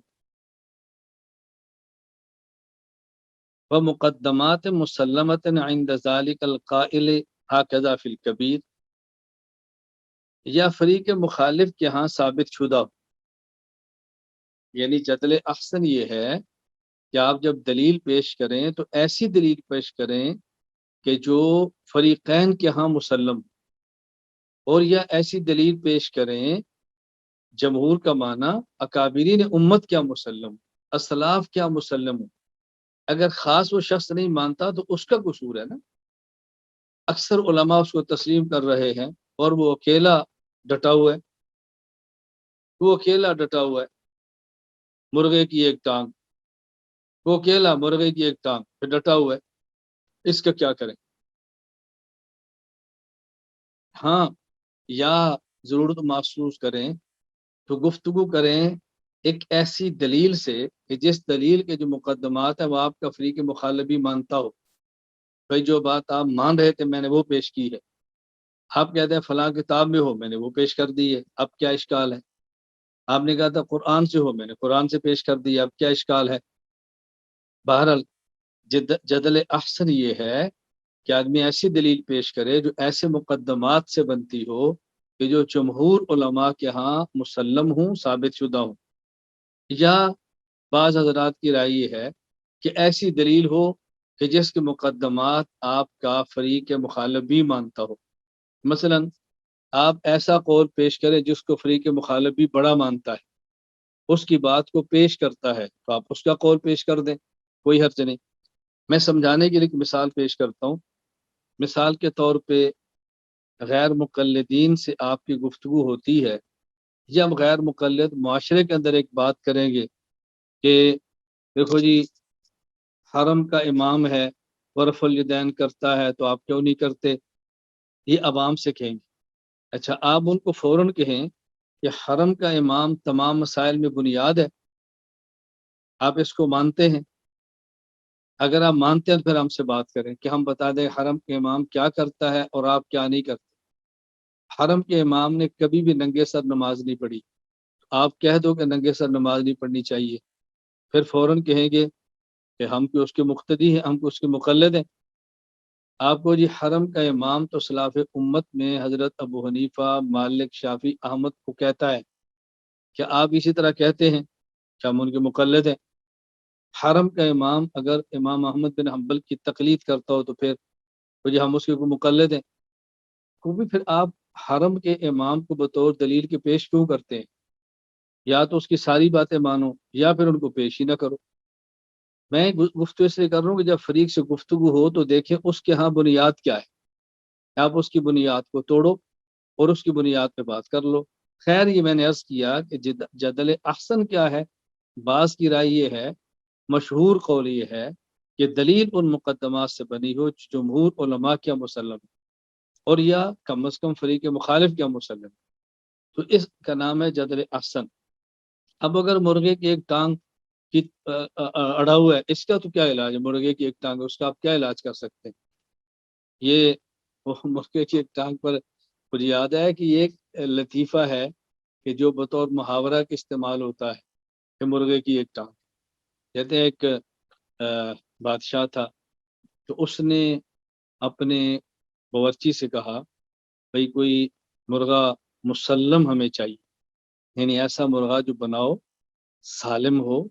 ومقدمات مسلمت عند ذلك القائل هكذا فی الکبیر، یا فریق مخالف کے ہاں ثابت شدہ ہو۔ یعنی جدل احسن یہ ہے کہ آپ جب دلیل پیش کریں تو ایسی دلیل پیش کریں کہ جو فریقین کے ہاں مسلم، اور یا ایسی دلیل پیش کریں، جمہور کا معنی اکابرین امت کیا مسلم، اسلاف کیا مسلم ہو۔ اگر خاص وہ شخص نہیں مانتا تو اس کا قصور ہے نا، اکثر علماء اس کو تسلیم کر رہے ہیں اور وہ اکیلا ڈٹا ہوا ہے، وہ اکیلا ڈٹا ہوا ہے، مرغے کی ایک ٹانگ، وہ اکیلا مرغے کی ایک ٹانگ پہ ڈٹا ہوا ہے، اس کا کیا کریں؟ ہاں، یا ضرورت محسوس کریں تو گفتگو کریں ایک ایسی دلیل سے کہ جس دلیل کے جو مقدمات ہیں وہ آپ کا فریق مخالف بھی مانتا ہو۔ بھائی جو بات آپ مان رہے تھے میں نے وہ پیش کی ہے، آپ کہتے ہیں فلاں کتاب میں ہو، میں نے وہ پیش کر دی ہے، اب کیا اشکال ہے؟ آپ نے کہا تھا قرآن سے ہو، میں نے قرآن سے پیش کر دی ہے، اب کیا اشکال ہے؟ بہرحال جدل احسن یہ ہے کہ آدمی ایسی دلیل پیش کرے جو ایسے مقدمات سے بنتی ہو کہ جو جمہور علماء کے ہاں مسلم ہوں، ثابت شدہ ہوں۔ یا بعض حضرات کی رائے یہ ہے کہ ایسی دلیل ہو کہ جس کے مقدمات آپ کا فریق مخالف بھی مانتا ہو۔ مثلا آپ ایسا قول پیش کریں جس کو فریق مخالف بھی بڑا مانتا ہے، اس کی بات کو پیش کرتا ہے تو آپ اس کا قول پیش کر دیں، کوئی حرج نہیں۔ میں سمجھانے کے لیے ایک مثال پیش کرتا ہوں۔ مثال کے طور پہ غیر مقلدین سے آپ کی گفتگو ہوتی ہے، یا ہم غیر مقلد معاشرے کے اندر ایک بات کریں گے کہ دیکھو جی حرم کا امام ہے، ورف الیدین کرتا ہے تو آپ کیوں نہیں کرتے، یہ عوام سے کہیں گے۔ اچھا آپ ان کو فوراً کہیں کہ حرم کا امام تمام مسائل میں بنیاد ہے، آپ اس کو مانتے ہیں؟ اگر آپ مانتے ہیں تو پھر ہم سے بات کریں کہ ہم بتا دیں حرم کے امام کیا کرتا ہے اور آپ کیا نہیں کرتے۔ حرم کے امام نے کبھی بھی ننگے سر نماز نہیں پڑھی، آپ کہہ دو کہ ننگے سر نماز نہیں پڑھنی چاہیے، پھر فوراً کہیں گے کہ ہم کو اس کے مقتدی ہیں، ہم کو اس کے مقلد ہیں۔ آپ کو جی حرم کا امام تو سلاف امت میں حضرت ابو حنیفہ، مالک، شافعی، احمد کو کہتا ہے، کیا آپ اسی طرح کہتے ہیں کہ ہم ان کے مقلد ہیں؟ حرم کا امام اگر امام احمد بن حنبل کی تقلید کرتا ہو تو پھر جی ہم اس کے مقلد ہیں؟ کو بھی پھر آپ حرم کے امام کو بطور دلیل کے پیش کیوں کرتے ہیں؟ یا تو اس کی ساری باتیں مانو یا پھر ان کو پیش ہی نہ کرو۔ میں گفتگو اس لیے کر رہا ہوں کہ جب فریق سے گفتگو ہو تو دیکھیں اس کے ہاں بنیاد کیا ہے، آپ اس کی بنیاد کو توڑو اور اس کی بنیاد پہ بات کر لو۔ خیر یہ میں نے عرض کیا کہ جدل احسن کیا ہے، بعض کی رائے یہ ہے، مشہور قول یہ ہے کہ دلیل ان مقدمات سے بنی ہو جمہور علماء کیا مسلم ہے، اور یا کم از کم فریق مخالف کیا مسلم ہے، تو اس کا نام ہے جدل احسن۔ اب اگر مرغے کی ایک ٹانگ کی اڑا ہوا ہے، اس کا تو کیا علاج ہے؟ مرغے کی ایک ٹانگ، اس کا آپ کیا علاج کر سکتے ہیں؟ یہ مرغے کی ایک ٹانگ پر مجھے یاد ہے کہ یہ ایک لطیفہ ہے کہ جو بطور محاورہ کے استعمال ہوتا ہے کہ مرغے کی ایک ٹانگ۔ کہتے ہیں ایک بادشاہ تھا تو اس نے اپنے باورچی سے کہا بھئی کوئی مرغہ مسلم ہمیں چاہیے، یعنی ایسا مرغہ جو بناؤ سالم ہو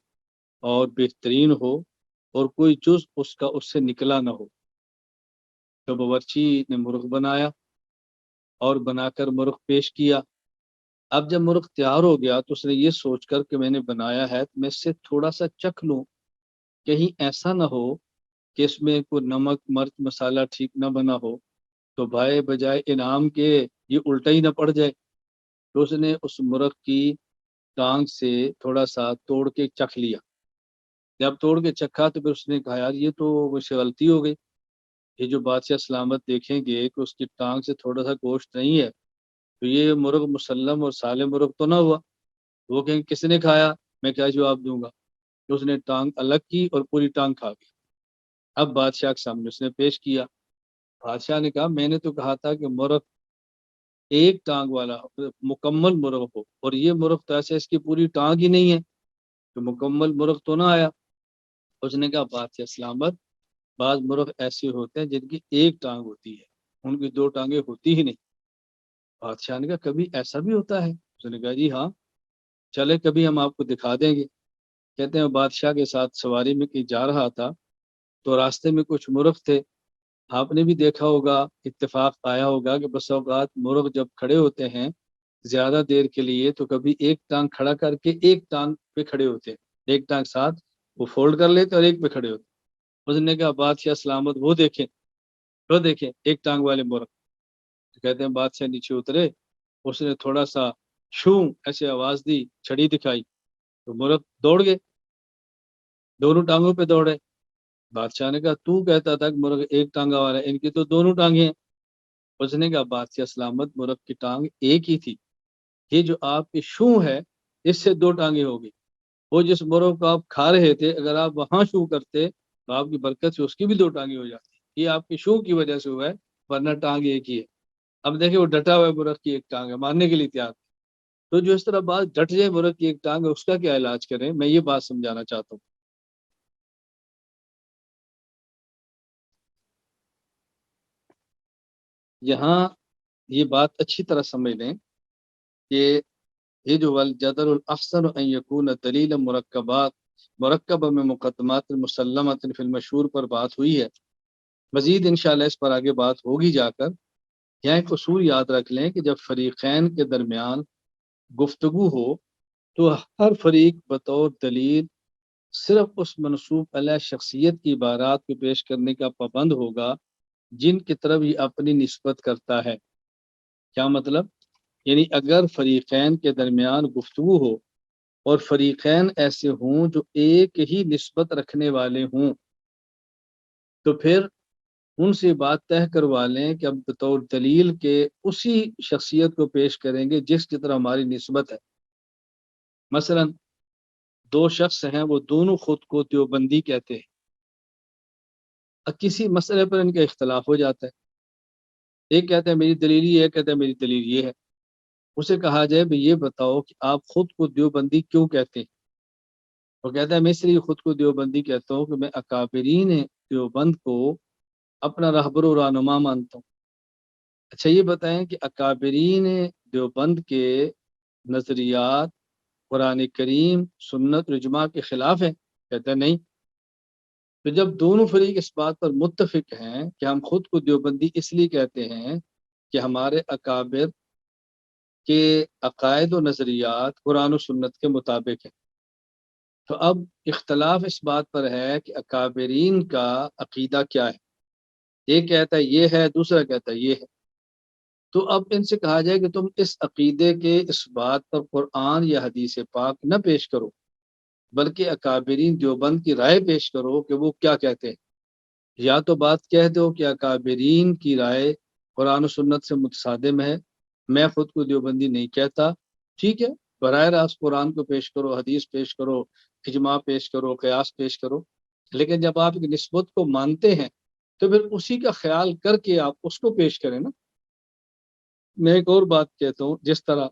اور بہترین ہو اور کوئی جز اس کا اس سے نکلا نہ ہو۔ تو باورچی نے مرغ بنایا اور بنا کر مرغ پیش کیا۔ اب جب مرغ تیار ہو گیا تو اس نے یہ سوچ کر کہ میں نے بنایا ہے تو میں اس سے تھوڑا سا چکھ لوں، کہیں ایسا نہ ہو کہ اس میں کوئی نمک مرچ مسالہ ٹھیک نہ بنا ہو تو بھائی بجائے انعام کے یہ الٹا ہی نہ پڑ جائے۔ تو اس نے اس مرغ کی ٹانگ سے تھوڑا سا توڑ کے چکھ لیا۔ جب توڑ کے چکھا تو پھر اس نے کہا یار یہ تو مجھ سے غلطی ہو گئی، یہ جو بادشاہ سلامت دیکھیں گے کہ اس کی ٹانگ سے تھوڑا سا گوشت نہیں ہے تو یہ مرغ مسلم اور سالم مرغ تو نہ ہوا۔ وہ کہیں کس نے کھایا، میں کیا جواب دوں گا؟ تو اس نے ٹانگ الگ کی اور پوری ٹانگ کھا گئی۔ اب بادشاہ کے سامنے اس نے پیش کیا۔ بادشاہ نے کہا میں نے تو کہا تھا کہ مرغ ایک ٹانگ والا مکمل مرغ ہو، اور یہ مرغ تو ایسے اس کی پوری ٹانگ ہی نہیں ہے تو مکمل مرغ تو نہ آیا۔ اس نے کہا بادشاہ سلامت، بعض مرغ ایسے ہوتے ہیں جن کی ایک ٹانگ ہوتی ہے، ان کی دو ٹانگیں ہوتی ہی نہیں۔ بادشاہ نے کہا کبھی ایسا بھی ہوتا ہے؟ اس نے کہا جی ہاں، چلے کبھی ہم آپ کو دکھا دیں گے۔ کہتے ہیں بادشاہ کے ساتھ سواری میں کہیں جا رہا تھا تو راستے میں کچھ مرغ تھے، آپ نے بھی دیکھا ہوگا، اتفاق آیا ہوگا کہ بس اوقات مرغ جب کھڑے ہوتے ہیں زیادہ دیر کے لیے تو کبھی ایک ٹانگ کھڑا کر کے ایک ٹانگ پہ کھڑے ہوتے ہیں، ایک ٹانگ ساتھ وہ فولڈ کر لیتے اور ایک پہ کھڑے ہوتے۔ اس نے کہا بادشاہ سلامت وہ دیکھیں ایک ٹانگ والے مرغ۔ تو کہتے ہیں بادشاہ نیچے اترے، اس نے تھوڑا سا شوں ایسے آواز دی، چھڑی دکھائی تو مرغ دوڑ گئے، دونوں ٹانگوں پہ دوڑے۔ بادشاہ نے کہا تو کہتا تھا کہ مرغ ایک ٹانگا والا ہے، ان کی تو دونوں ٹانگیں ہیں۔ اس نے کہا بادشاہ سلامت مرغ کی ٹانگ ایک ہی تھی، یہ جو آپ کی شوں ہے اس سے دو ٹانگیں ہو گئی۔ وہ جس مرغ کو آپ کھا رہے تھے اگر آپ وہاں شوں کرتے تو آپ کی برکت سے اس کی بھی دو ٹانگیں ہو جاتی، یہ آپ کی شوں کی وجہ سے ہوا ہے، ورنہ ٹانگ ایک ہی ہے۔ اب دیکھیں وہ ڈٹا ہوا ہے مرغ کی ایک ٹانگ ہے، ماننے کے لیے تیار۔ تو جو اس طرح بات ڈٹ جائے مرغ کی ایک ٹانگ ہے اس کا کیا علاج کریں؟ میں یہ بات سمجھانا چاہتا ہوں۔ یہاں یہ بات اچھی طرح سمجھ لیں کہ یہ جو والجدل الاحسن ان یکون دلیل مرکبہ میں مقدمات مسلمت فی المشہور پر بات ہوئی ہے، مزید انشاءاللہ اس پر آگے بات ہوگی جا کر۔ یہاں ایک اصول یاد رکھ لیں کہ جب فریقین کے درمیان گفتگو ہو تو ہر فریق بطور دلیل صرف اس منسوب علیہ شخصیت کی عبارات کو پیش کرنے کا پابند ہوگا جن کی طرف یہ اپنی نسبت کرتا ہے۔ کیا مطلب؟ یعنی اگر فریقین کے درمیان گفتگو ہو اور فریقین ایسے ہوں جو ایک ہی نسبت رکھنے والے ہوں، تو پھر ان سے بات طے کروا لیں کہ اب بطور دلیل کے اسی شخصیت کو پیش کریں گے جس کی طرح ہماری نسبت ہے۔ مثلا دو شخص ہیں، وہ دونوں خود کو دیوبندی کہتے ہیں، اب کسی مسئلے پر ان کا اختلاف ہو جاتا ہے، ایک کہتا ہے میری دلیل یہ ہے، کہتا ہے میری دلیل یہ ہے۔ اسے کہا جائے بھئی یہ بتاؤ کہ آپ خود کو دیوبندی کیوں کہتے ہیں؟ وہ کہتا ہے میں اس لیے خود کو دیوبندی کہتا ہوں کہ میں اکابرین دیوبند کو اپنا رہبر و رہنما مانتا ہوں۔ اچھا یہ بتائیں کہ اکابرین دیوبند کے نظریات قرآن کریم، سنت اور اجماع کے خلاف ہے؟ کہتا ہے نہیں۔ تو جب دونوں فریق اس بات پر متفق ہیں کہ ہم خود کو دیوبندی اس لیے کہتے ہیں کہ ہمارے اکابر کے عقائد و نظریات قرآن و سنت کے مطابق ہیں، تو اب اختلاف اس بات پر ہے کہ اکابرین کا عقیدہ کیا ہے۔ ایک کہتا ہے یہ ہے، دوسرا کہتا ہے یہ ہے۔ تو اب ان سے کہا جائے کہ تم اس عقیدے کے اس بات پر قرآن یا حدیث پاک نہ پیش کرو، بلکہ اکابرین دیوبند کی رائے پیش کرو کہ وہ کیا کہتے ہیں۔ یا تو بات کہہ دو کہ اکابرین کی رائے قرآن و سنت سے متصادم ہے، میں خود کو دیوبندی نہیں کہتا، ٹھیک ہے، براہ راست قرآن کو پیش کرو، حدیث پیش کرو، اجماع پیش کرو، قیاس پیش کرو۔ لیکن جب آپ ایک نسبت کو مانتے ہیں تو پھر اسی کا خیال کر کے آپ اس کو پیش کریں نا۔ میں ایک اور بات کہتا ہوں، جس طرح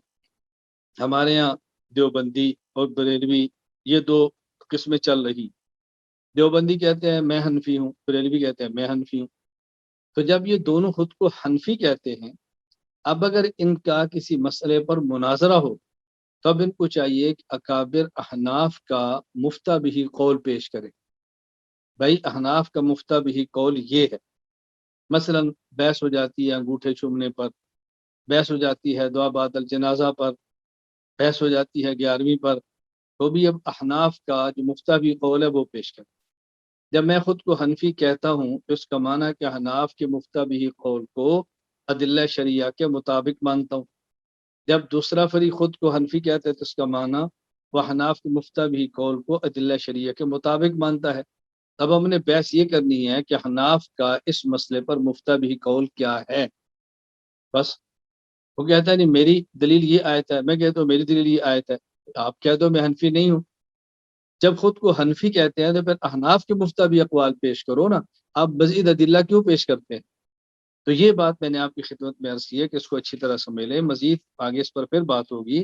ہمارے ہاں دیوبندی اور بریلوی یہ دو قسمیں چل رہی، دیوبندی کہتے ہیں میں حنفی ہوں، بریلوی کہتے ہیں میں حنفی ہوں۔ تو جب یہ دونوں خود کو حنفی کہتے ہیں، اب اگر ان کا کسی مسئلے پر مناظرہ ہو تب ان کو چاہیے کہ اکابر احناف کا مفتہ بھی قول پیش کرے۔ بھائی احناف کا مفتہ بھی قول یہ ہے، مثلا بحث ہو جاتی ہے انگوٹھے چومنے پر، بحث ہو جاتی ہے دعا بعد الجنازہ پر، بحث ہو جاتی ہے 11ویں پر، تو بھی اب احناف کا جو مفتہ بھی قول ہے وہ پیش کرے۔ جب میں خود کو حنفی کہتا ہوں تو اس کا معنی ہے کہ احناف کے مفتہ بھی قول کو ادلہ شریعہ کے مطابق مانتا ہوں۔ جب دوسرا فریق خود کو حنفی کہتا ہے تو اس کا معنی وہ احناف کے مفتہ بھی قول کو ادلہ شریعہ کے مطابق مانتا ہے۔ اب ہم نے بحث یہ کرنی ہے کہ حناف کا اس مسئلے پر مفتہ بھی قول کیا ہے، بس۔ وہ کہتا ہے نہیں میری دلیل یہ آیت ہے، میں کہتا ہوں میری دلیل یہ آیت ہے، آپ کہہ دو میں حنفی نہیں ہوں۔ جب خود کو حنفی کہتے ہیں تو پھر احناف کے مفتہ بھی اقوال پیش کرو نا، آپ مزید ادلہ کیوں پیش کرتے ہیں؟ تو یہ بات میں نے آپ کی خدمت میں عرض کی ہے کہ اس کو اچھی طرح سمجھ لیں، مزید آگے اس پر پھر بات ہوگی۔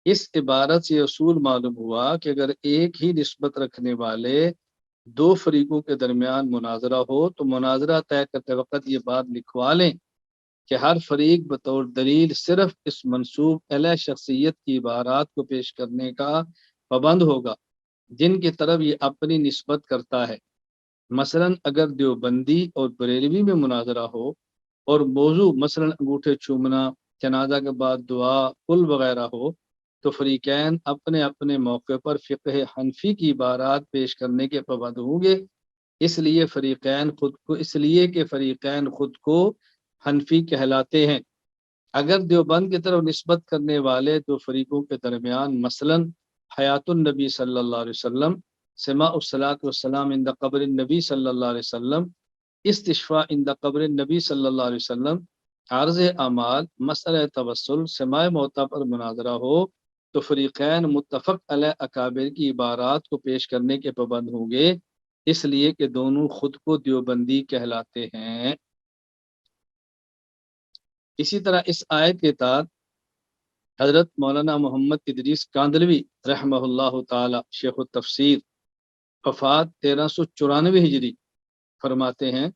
اس عبارت سے اصول معلوم ہوا کہ اگر ایک ہی نسبت رکھنے والے دو فریقوں کے درمیان مناظرہ ہو تو مناظرہ طے کرتے وقت یہ بات لکھوا لیں کہ ہر فریق بطور دلیل صرف اس منسوب علیہ شخصیت کی عبارات کو پیش کرنے کا پابند ہوگا جن کی طرف یہ اپنی نسبت کرتا ہے۔ مثلا اگر دیوبندی اور بریلوی میں مناظرہ ہو اور موضوع مثلا انگوٹھے چومنا، جنازہ کے بعد دعا، کل وغیرہ ہو، تو فریقین اپنے اپنے موقع پر فقہ حنفی کی عبارات پیش کرنے کے پابند ہوں گے، اس لیے کہ فریقین خود کو حنفی کہلاتے ہیں۔ اگر دیوبند کی طرف نسبت کرنے والے دو فریقوں کے درمیان مثلا حیات النبی صلی اللہ علیہ وسلم، سماع الصلاۃ والسلام عند قبر النبی صلی اللہ علیہ وسلم، استشفاء عند قبر النبی صلی اللہ علیہ وسلم، عرض اعمال، مسئلہ توسل، سماع موتیٰ پر مناظرہ ہو تو فریقین متفق علیہ اکابر کی عبارات کو پیش کرنے کے پابند ہوں گے، اس لیے کہ دونوں خود کو دیوبندی کہلاتے ہیں۔ اسی طرح اس آیت کے تحت حضرت مولانا محمد ادریس کاندلوی رحمہ اللہ تعالی شیخ التفسیر، وفات 1394 ہجری، فرماتے ہیں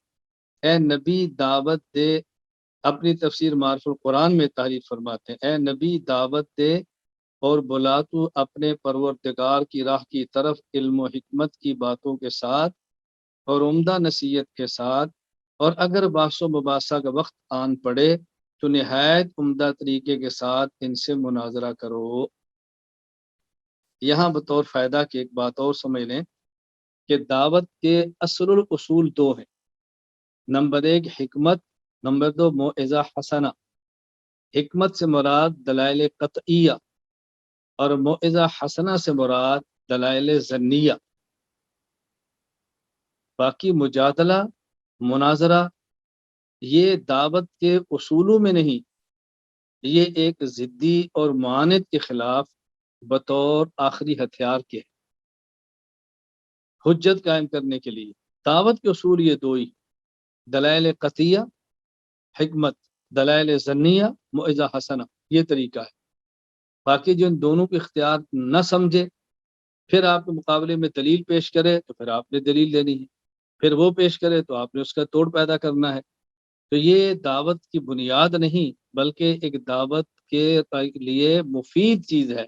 اے نبی دعوت دے، اپنی تفسیر معرف القرآن میں تحریر فرماتے ہیں، اے نبی دعوت دے اور بلا تو اپنے پروردگار کی راہ کی طرف علم و حکمت کی باتوں کے ساتھ اور عمدہ نصیحت کے ساتھ، اور اگر بحث و مباحثہ کا وقت آن پڑے تو نہایت عمدہ طریقے کے ساتھ ان سے مناظرہ کرو۔ یہاں بطور فائدہ کی ایک بات اور سمجھ لیں کہ دعوت کے اصل الاصول دو ہیں، نمبر ایک حکمت، نمبر دو موعظہ حسنہ۔ حکمت سے مراد دلائل قطعیہ اور موعظہ حسنہ سے مراد دلائل ظنیہ۔ باقی مجادلہ، مناظرہ یہ دعوت کے اصولوں میں نہیں، یہ ایک ضدی اور معاند کے خلاف بطور آخری ہتھیار کے حجت قائم کرنے کے لیے۔ دعوت کے اصول یہ دو ہی، دلائل قطعیہ حکمت، دلائل ظنیہ موعظہ حسنہ، یہ طریقہ ہے۔ باقی جو ان دونوں کو اختیار نہ سمجھے، پھر آپ کے مقابلے میں دلیل پیش کرے تو پھر آپ نے دلیل دینی ہے، پھر وہ پیش کرے تو آپ نے اس کا توڑ پیدا کرنا ہے۔ تو یہ دعوت کی بنیاد نہیں بلکہ ایک دعوت کے لیے مفید چیز ہے،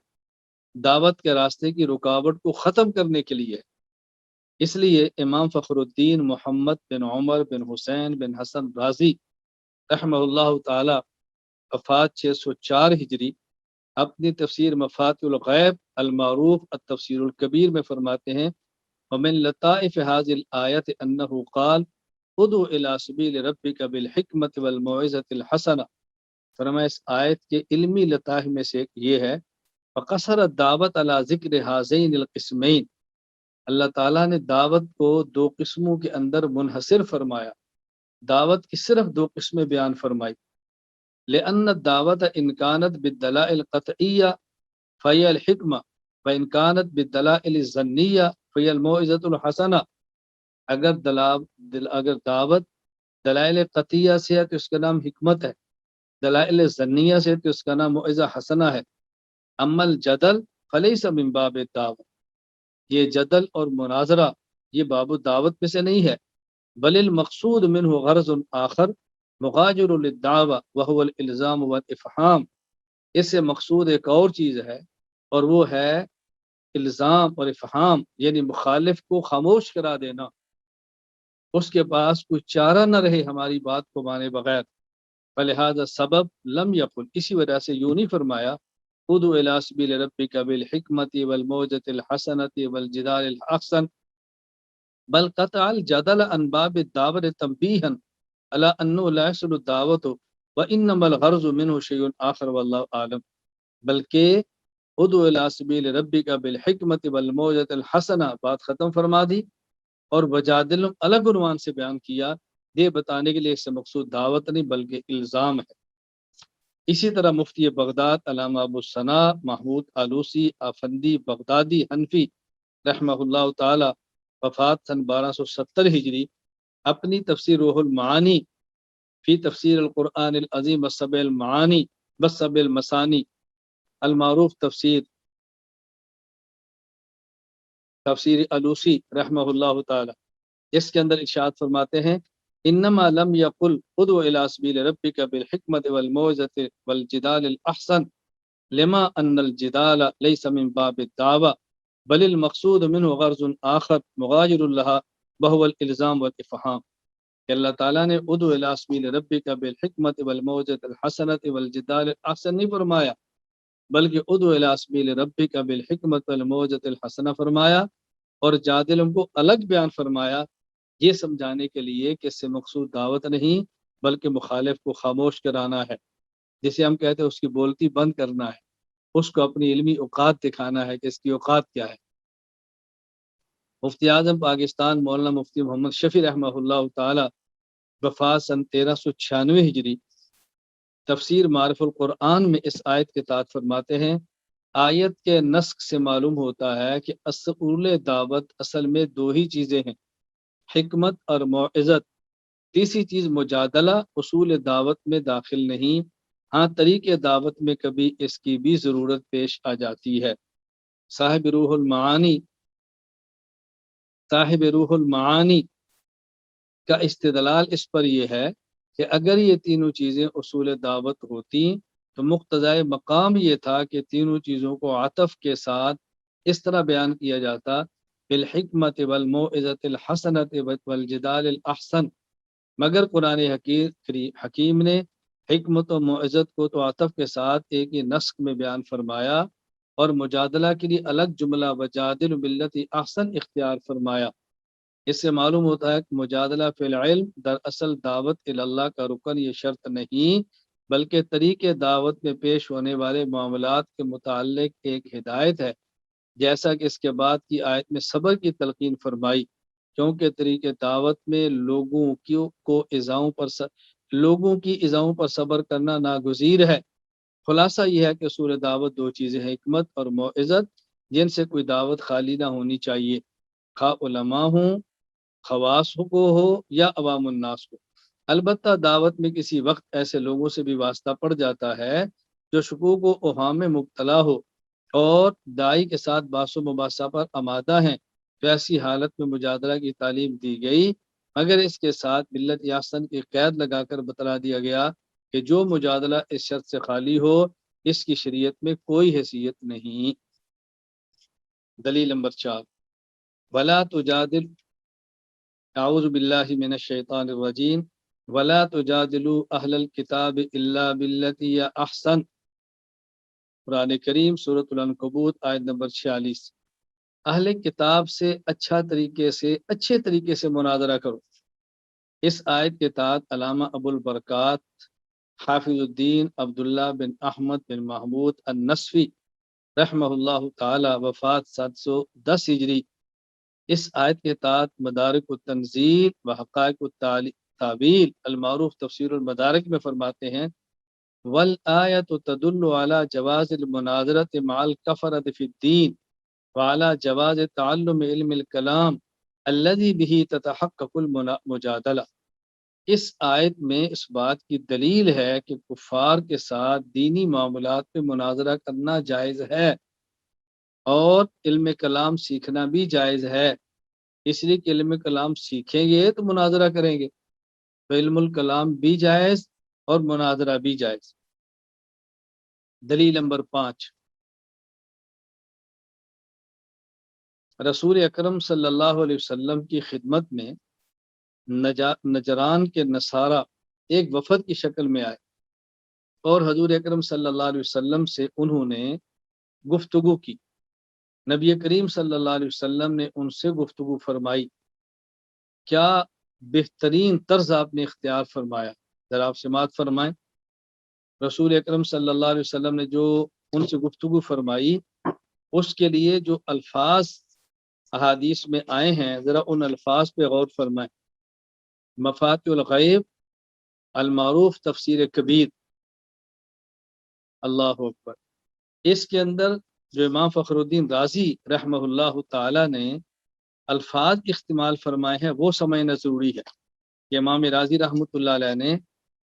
دعوت کے راستے کی رکاوٹ کو ختم کرنے کے لیے۔ اس لیے امام فخر الدین محمد بن عمر بن حسین بن حسن رازی رحمہ اللہ تعالی وفات 604 ہجری اپنی تفسیر مفاتیح الغیب المعروف التفسیر الکبیر میں فرماتے ہیں ومن لطائف هذه الآیت انه قال ادعو الى سبیل ربک بالحکمت والموعظۃ الحسنہ۔ فرمایا اس آیت کے علمی لطائف میں سے یہ ہے فقصر الدعوت على ذکر هذین القسمین، اللہ تعالیٰ نے دعوت کو دو قسموں کے اندر منحصر فرمایا، دعوت کی صرف دو قسمیں بیان فرمائی۔ لأن الدعوت ان كانت بالدلائل القطعیہ فهي الحکمہ وان كانت بالدلائل الظنیہ فهي الموعظۃ الحسنہ۔ اگر دعوت دلائل قطعیہ سے ہے تو اس کا نام حکمت ہے، دلائل ظنیہ سے تو اس کا نام موعظہ حسنہ ہے۔ اما الجدل فلیس من باب الدعوت، یہ جدل اور مناظرہ یہ باب الدعوت میں سے نہیں ہے، بل المقصود منہ غرض آخر مغاجر للدعوہ وهو الالزام والافہام، اس سے مقصود ایک اور چیز ہے اور وہ ہے الزام اور افہام، یعنی مخالف کو خاموش کرا دینا، اس کے پاس کوئی چارہ نہ رہے ہماری بات کو مانے بغیر۔ فلہذا سبب لم یقل، اسی وجہ سے یوں نہیں فرمایا ادعو الی سبیل ربک بالحکمت والموعظۃ الحسنۃ والجدال الاحسن، بل قطع الجدل عن باب الدعوت تنبیہا علی انه لا يحصل الدعوت وانما الغرض منه شیء آخر واللہ اعلم، بلکہ ادعو الی سبیل ربک بالحکمت والموعظۃ الحسنہ بات ختم فرما دی اور وجادل الگ عنوان سے بیان کیا، یہ بتانے کے لیے اس سے مقصود دعوت نہیں بلکہ الزام ہے۔ اسی طرح مفتی بغداد علامہ ابو الثنا محمود آلوسی آفندی بغدادی حنفی رحمہ اللہ تعالی وفات سن 1270 ہجری اپنی تفسیر روح المعانی فی تفسیر القرآن العظیم والسبع المعانی والسبع المثانی المعروف تفسیر آلوسی رحمہ اللہ تعالی، اس کے اندر ارشاد فرماتے ہیں انما لم یقل ادعو الی سبیل ربک بالحکمت والموعظۃ والجدال الاحسن لما ان الجدال لیس من باب الدعوہ بل المقصود منه غرض آخر مغایر لها وهو الالزام والافہام، کہ اللہ تعالیٰ نے ادعو الی سبیل ربک بالحکمت والموعظۃ الحسنۃ والجدال الاحسن نہیں فرمایا بلکہ ادعو الی سبیل ربک بالحکمت والموعظۃ الحسنہ فرمایا اور جادل کو الگ بیان فرمایا، یہ سمجھانے کے لیے کہ اس سے مقصود دعوت نہیں بلکہ مخالف کو خاموش کرانا ہے، جسے ہم کہتے ہیں اس کی بولتی بند کرنا ہے، اس کو اپنی علمی اوقات دکھانا ہے کہ اس کی اوقات کیا ہے۔ مفتی اعظم پاکستان مولانا مفتی محمد شفیع رحمہ اللہ تعالی وفات سن 1396 ہجری تفسیر معرف القرآن میں اس آیت کے تحت فرماتے ہیں آیت کے نسخ سے معلوم ہوتا ہے کہ اصول دعوت اصل میں دو ہی چیزیں ہیں، حکمت اور موعظت، تیسری چیز مجادلہ اصول دعوت میں داخل نہیں، ہاں طریق دعوت میں کبھی اس کی بھی ضرورت پیش آ جاتی ہے۔ صاحب روح المعانی کا استدلال اس پر یہ ہے کہ اگر یہ تینوں چیزیں اصول دعوت ہوتی تو مقتضائے مقام یہ تھا کہ تینوں چیزوں کو عطف کے ساتھ اس طرح بیان کیا جاتا بالحکمت والموعظۃ الحسنۃ والجدال الاحسن، مگر قرآن حکیم نے حکمت و موعظت کو تو عطف کے ساتھ ایک ہی نسق میں بیان فرمایا اور مجادلہ کے لیے الگ جملہ وجادل باللتی احسن اختیار فرمایا۔ اس سے معلوم ہوتا ہے کہ مجادلہ فی العلم دراصل دعوت اللہ کا رکن یہ شرط نہیں، بلکہ طریقے دعوت میں پیش ہونے والے معاملات کے متعلق ایک ہدایت ہے، جیسا کہ اس کے بعد کی آیت میں صبر کی تلقین فرمائی، کیونکہ طریقے دعوت میں لوگوں کی ایذاؤں پر صبر کرنا ناگزیر ہے۔ خلاصہ یہ ہے کہ اصول دعوت دو چیزیں ہیں، حکمت اور موعظت، جن سے کوئی دعوت خالی نہ ہونی چاہیے، خواہ علماء ہوں، خواص کو ہو یا عوام الناس کو۔ البتہ دعوت میں کسی وقت ایسے لوگوں سے بھی واسطہ پڑ جاتا ہے جو شکوک و اوہام میں مبتلا ہو اور داعی کے ساتھ باس و مباحثہ پر آمادہ ہیں، تو ایسی حالت میں مجادلہ کی تعلیم دی گئی، مگر اس کے ساتھ ملت یاسن کی قید لگا کر بتلا دیا گیا کہ جو مجادلہ اس شرط سے خالی ہو اس کی شریعت میں کوئی حیثیت نہیں۔ دلیل نمبر 4، ولا تجادل اعوذ باللہ من الشیطان الرجیم ولا تجادلوا اہل الکتاب الا باللتی ہی احسن، قرآن کریم سورۃ العنکبوت آیت نمبر 46۔ اہل کتاب سے اچھے طریقے سے مناظرہ کرو۔ اس آیت کے تحت علامہ ابو البرکات حافظ الدین عبداللہ بن احمد بن محمود النصفی رحمہ اللہ تعالی وفات 710 ہجری، اس آیت کے تحت مدارک التنزیل و حقائق التعبیل المعروف تفسیر المدارک میں فرماتے ہیں، والآیت تدل علی جواز المناظرۃ مع الکفرۃ فی الدین وعلی جواز تعلم علم الکلام الذی بہ تتحقق المجادلہ۔ اس آیت میں اس بات کی دلیل ہے کہ کفار کے ساتھ دینی معاملات میں مناظرہ کرنا جائز ہے اور علم کلام سیکھنا بھی جائز ہے، اس لیے کہ علم کلام سیکھیں گے تو مناظرہ کریں گے، تو علم الکلام بھی جائز اور مناظرہ بھی جائز۔ دلیل نمبر 5، رسول اکرم صلی اللہ علیہ وسلم کی خدمت میں نجران کے نصارہ ایک وفد کی شکل میں آئے اور حضور اکرم صلی اللہ علیہ وسلم سے انہوں نے گفتگو کی۔ نبی کریم صلی اللہ علیہ وسلم نے ان سے گفتگو فرمائی۔ کیا بہترین طرز آپ نے اختیار فرمایا، ذرا آپ سماعت فرمائیں۔ رسول اکرم صلی اللہ علیہ وسلم نے جو ان سے گفتگو فرمائی، اس کے لیے جو الفاظ احادیث میں آئے ہیں ذرا ان الفاظ پہ غور فرمائیں۔ مفاتیح الغیب المعروف تفسیر کبیر، اللہ اکبر، اس کے اندر جو امام فخر الدین رازی رحمہ اللہ تعالی نے الفاظ استعمال فرمائے ہیں وہ سمجھنا ضروری ہے کہ امام رازی رحمۃ اللہ علیہ نے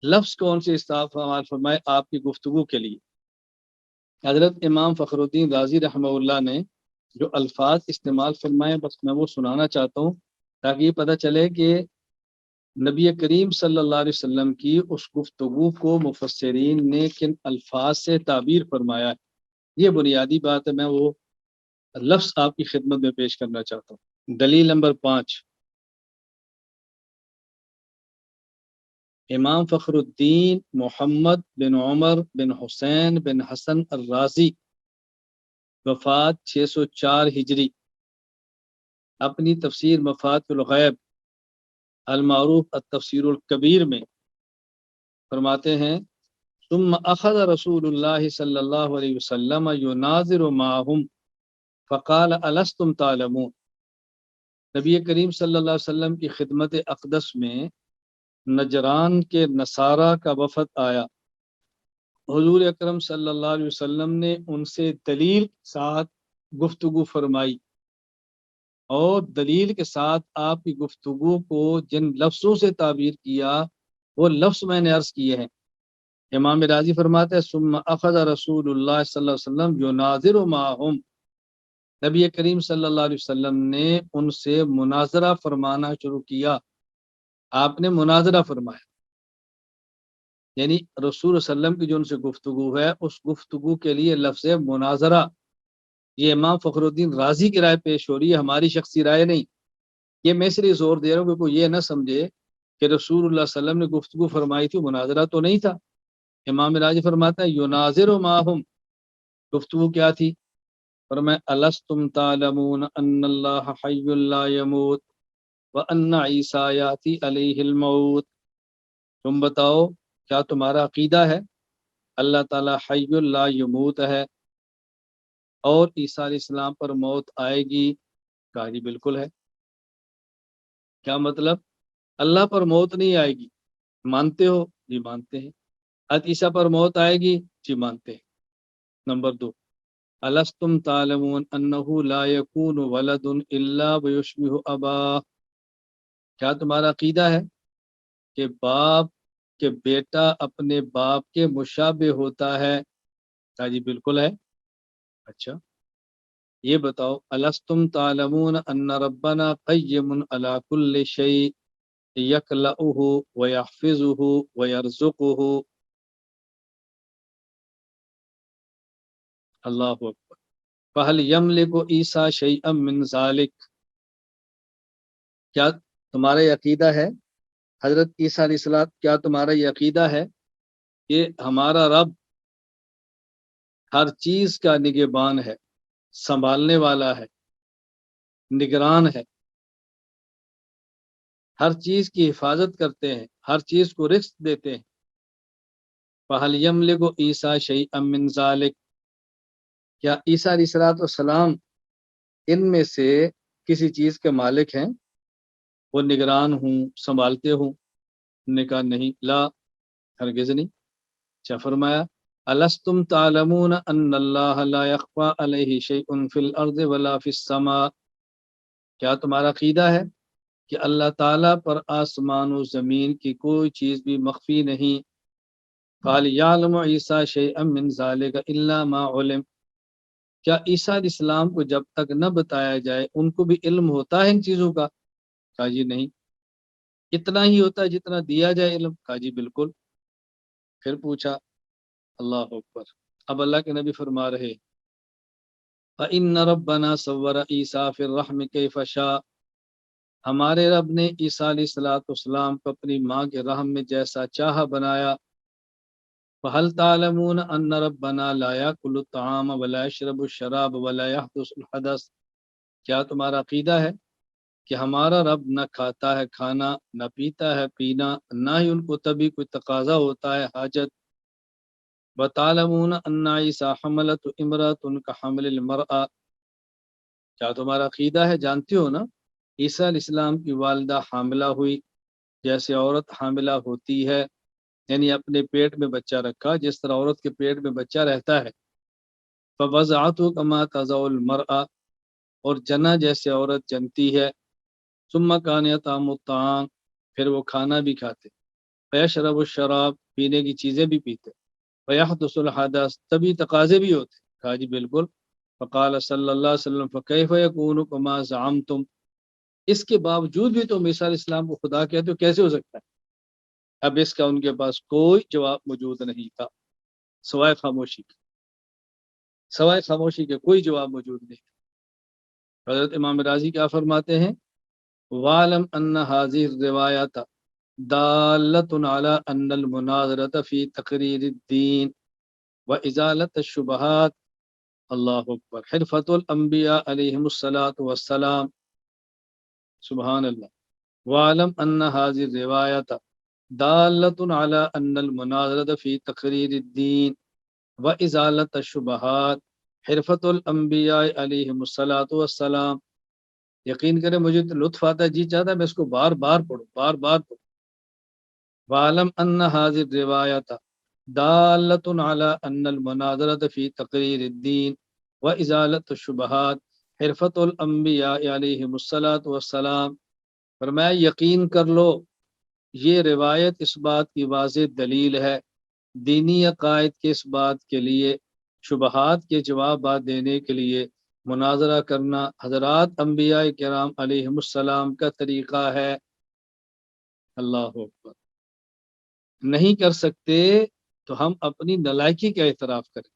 لفظ کون سے استعمال فرمائے آپ کی گفتگو کے لیے۔ حضرت امام فخر الدین رازی رحمہ اللہ نے جو الفاظ استعمال فرمائے بس میں وہ سنانا چاہتا ہوں تاکہ یہ پتہ چلے کہ نبی کریم صلی اللہ علیہ وسلم کی اس گفتگو کو مفسرین نے کن الفاظ سے تعبیر فرمایا ہے، یہ بنیادی بات ہے، میں وہ لفظ آپ کی خدمت میں پیش کرنا چاہتا ہوں۔ دلیل نمبر 5، امام فخر الدین محمد بن عمر بن حسین بن حسن الرازی وفات 604 ہجری، اپنی تفسیر مفاتیح الغیب المعروف التفسیر الکبیر میں فرماتے ہیں، ثم اخذ رسول اللہ صلی اللہ علیہ وسلم یناظر معہم فقال الستم تعلمون۔ نبی کریم صلی اللہ علیہ وسلم کی خدمت اقدس میں نجران کے نصارہ کا وفد آیا، حضور اکرم صلی اللہ علیہ وسلم نے ان سے دلیل کے ساتھ گفتگو فرمائی، اور دلیل کے ساتھ آپ کی گفتگو کو جن لفظوں سے تعبیر کیا وہ لفظ میں نے عرض کیے ہیں۔ امام راضی فرماتے ہیں، ثم اخذ رسول اللہ صلی اللہ علیہ وسلم یناظر معہم، نبی کریم صلی اللہ علیہ وسلم نے ان سے مناظرہ فرمانا شروع کیا، آپ نے مناظرہ فرمایا، یعنی رسول صلی اللہ علیہ وسلم کی جو ان سے گفتگو ہے اس گفتگو کے لیے لفظ مناظرہ، یہ امام فخر الدین رازی کی رائے پیش ہو رہی ہے، ہماری شخصی رائے نہیں۔ یہ میں اس لیے زور دے رہا ہوں کہ کوئی یہ نہ سمجھے کہ رسول اللہ صلی اللہ علیہ وسلم نے گفتگو فرمائی تھی، مناظرہ تو نہیں تھا۔ امام راضی فرماتا ہے یناظر معہم، گفتگو کیا تھی؟ فرمایا الستم تعلمون ان اللہ حی لا یموت وان عیسی یاتی علیہ الموت، تم بتاؤ کیا تمہارا عقیدہ ہے اللہ تعالیٰ حی لا یموت ہے اور عیسیٰ علیہ السلام پر موت آئے گی؟ کہا جی بالکل ہے۔ کیا مطلب؟ اللہ پر موت نہیں آئے گی، مانتے ہو؟ جی مانتے ہیں۔ حضرت عیسیٰ پر موت آئے گی؟ جی مانتے ہیں۔ نمبر 2، الستم تعلمون انہ لا یکون ولد الا ویشبہ ابا، کیا تمہارا عقیدہ ہے کہ بیٹا اپنے باپ کے مشابہ ہوتا ہے؟ کہا جی بالکل ہے۔ اچھا یہ بتاؤ الستم تعلمون ان ربنا قیم علی کل شیء یکلؤہ ویحفظہ ویرزقہ، اللہ اکبر، فہل یملک عیسیٰ شیئا من ذالک، کیا تمہارا یہ عقیدہ ہے حضرت عیسیٰ علیہ السلام، کیا تمہارا یہ عقیدہ ہے کہ ہمارا رب ہر چیز کا نگہبان ہے، سنبھالنے والا ہے، نگران ہے، ہر چیز کی حفاظت کرتے ہیں، ہر چیز کو رزق دیتے ہیں؟ فہل یملک عیسیٰ شیئا من ذالک، کیا عیسیٰ علیہ السلام ان میں سے کسی چیز کے مالک ہیں، وہ نگران ہوں، سنبھالتے ہوں؟ نے کہا نہیں، لا، ہرگز نہیں۔ اچھا فرمایا الستم تعلمون ان اللہ لا یخفی علیہ شیء فی الارض ولا فی السماء، کیا تمہارا عقیدہ ہے کہ اللہ تعالیٰ پر آسمان و زمین کی کوئی چیز بھی مخفی نہیں؟ قال یعلم عیسیٰ شیئا من ذلک الا ما علم، کیا عیسیٰ علیہ السلام کو جب تک نہ بتایا جائے ان کو بھی علم ہوتا ہے ان چیزوں کا؟ کہا جی نہیں، اتنا ہی ہوتا ہے جتنا دیا جائے علم؟ کہا جی بالکل۔ پھر پوچھا، اللہ اکبر، اب اللہ کے نبی فرما رہے فَإِنَّ رَبَّنَا صَوَّرَ عِيسَىٰ فِي الرَّحْمِ كَيْفَ شَاءَ، ہمارے رب نے عیسیٰ علیہ السلام کو اپنی ماں کے رحم میں جیسا چاہا بنایا۔ فَهَلْ تَعْلَمُونَ أَنَّ رَبَّنَا لَا يَأْكُلُ الطَّعَامَ وَلَا يَشْرَبُ الشَّرَابَ وَلَا يَحْدُثُ الْحَدَثَ، کیا تمہارا عقیدہ ہے کہ ہمارا رب نہ کھاتا ہے کھانا، نہ پیتا ہے پینا، نہ ہی ان کو تبھی کوئی تقاضا ہوتا ہے حاجت؟ وَتَعْلَمُونَ أَنَّ عِيسَىٰ حَمَلَتْهُ امْرَأَةٌ كَحَمْلِ الْمَرْأَةِ، کیا تمہارا عقیدہ ہے، جانتے ہو نا عیسیٰ علیہ السلام کی والدہ حاملہ ہوئی جیسے عورت حاملہ ہوتی ہے، یعنی اپنے پیٹ میں بچہ رکھا جس طرح عورت کے پیٹ میں بچہ رہتا ہے۔ فَوَضَعَتْهُ كَمَا تَضَعُ الْمَرْأَةُ، اور جنا جیسے عورت جنتی ہے۔ ثُمَّ كَانَ يَطْعَمُ الطَّعَامَ، پھر وہ کھانا بھی کھاتے، فَيَشْرَبُ الشَّرَابَ، پینے کی چیزیں بھی پیتے، فَيَحْدُثُ الْحَدَثَ، تبھی تقاضے بھی ہوتے۔ کہا جی بالکل۔ فقال صلی اللہ علیہ وسلم فَكَيْفَ يَكُونُ كَمَا زَعَمْتُمْ، اس کے باوجود بھی تم عیسیٰ علیہ السلام کو خدا کہتے ہو، کیسے ہو سکتا ہے؟ اب اس کا ان کے پاس کوئی جواب موجود نہیں تھا سوائے خاموشی کے، سوائے خاموشی کے کوئی جواب موجود نہیں تھا۔ حضرت امام راضی کیا فرماتے ہیں، وَعْلَمْ أَنَّ هَذِهِ الرِّوَایَةَ دَالَّةٌ عَلَىٰ أَنَّ الْمُنَاظَرَةَ فِي تَقْرِيرِ الدِّینِ وَإِزَالَةِ الشُّبُہَاتِ، اللہ اکبر، حرفۃ الانبیاء علیہم الصلاۃ والسلام، سبحان اللہ۔ وَعْلَمْ أَنَّ هَذِهِ الرِّوَایَةَ دَالَّةٌ عَلَىٰ أَنَّ الْمُنَاظَرَةَ فِي تَقْرِيرِ الدِّینِ وَإِزَالَةِ الشُّبُہَاتِ حرفۃ الانبیاء علیہم الصلاۃ والسلام، یقین کریں مجھے تو لطف آتا ہے، جی چاہتا ہے میں اس کو بار بار پڑھوں، بار بار پڑھوں۔ وَعْلَمْ أَنَّ هَذِهِ الرِّوَایَةَ دَالَّةٌ عَلَىٰ أَنَّ الْمُنَاظَرَةَ فِي تَقْرِيرِ الدِّینِ وَإِزَالَةِ الشُّبُہَاتِ حرفۃ الانبیاء علیہم الصلاۃ والسلام، فرمایا یقین کر لو یہ روایت اس بات کی واضح دلیل ہے، دینی عقائد کے اس بات کے لیے، شبہات کے جوابات دینے کے لیے مناظرہ کرنا حضرات انبیاء کرام علیہم السلام کا طریقہ ہے۔ اللہ اکبر، نہیں کر سکتے تو ہم اپنی نالائکی کا اعتراف کریں،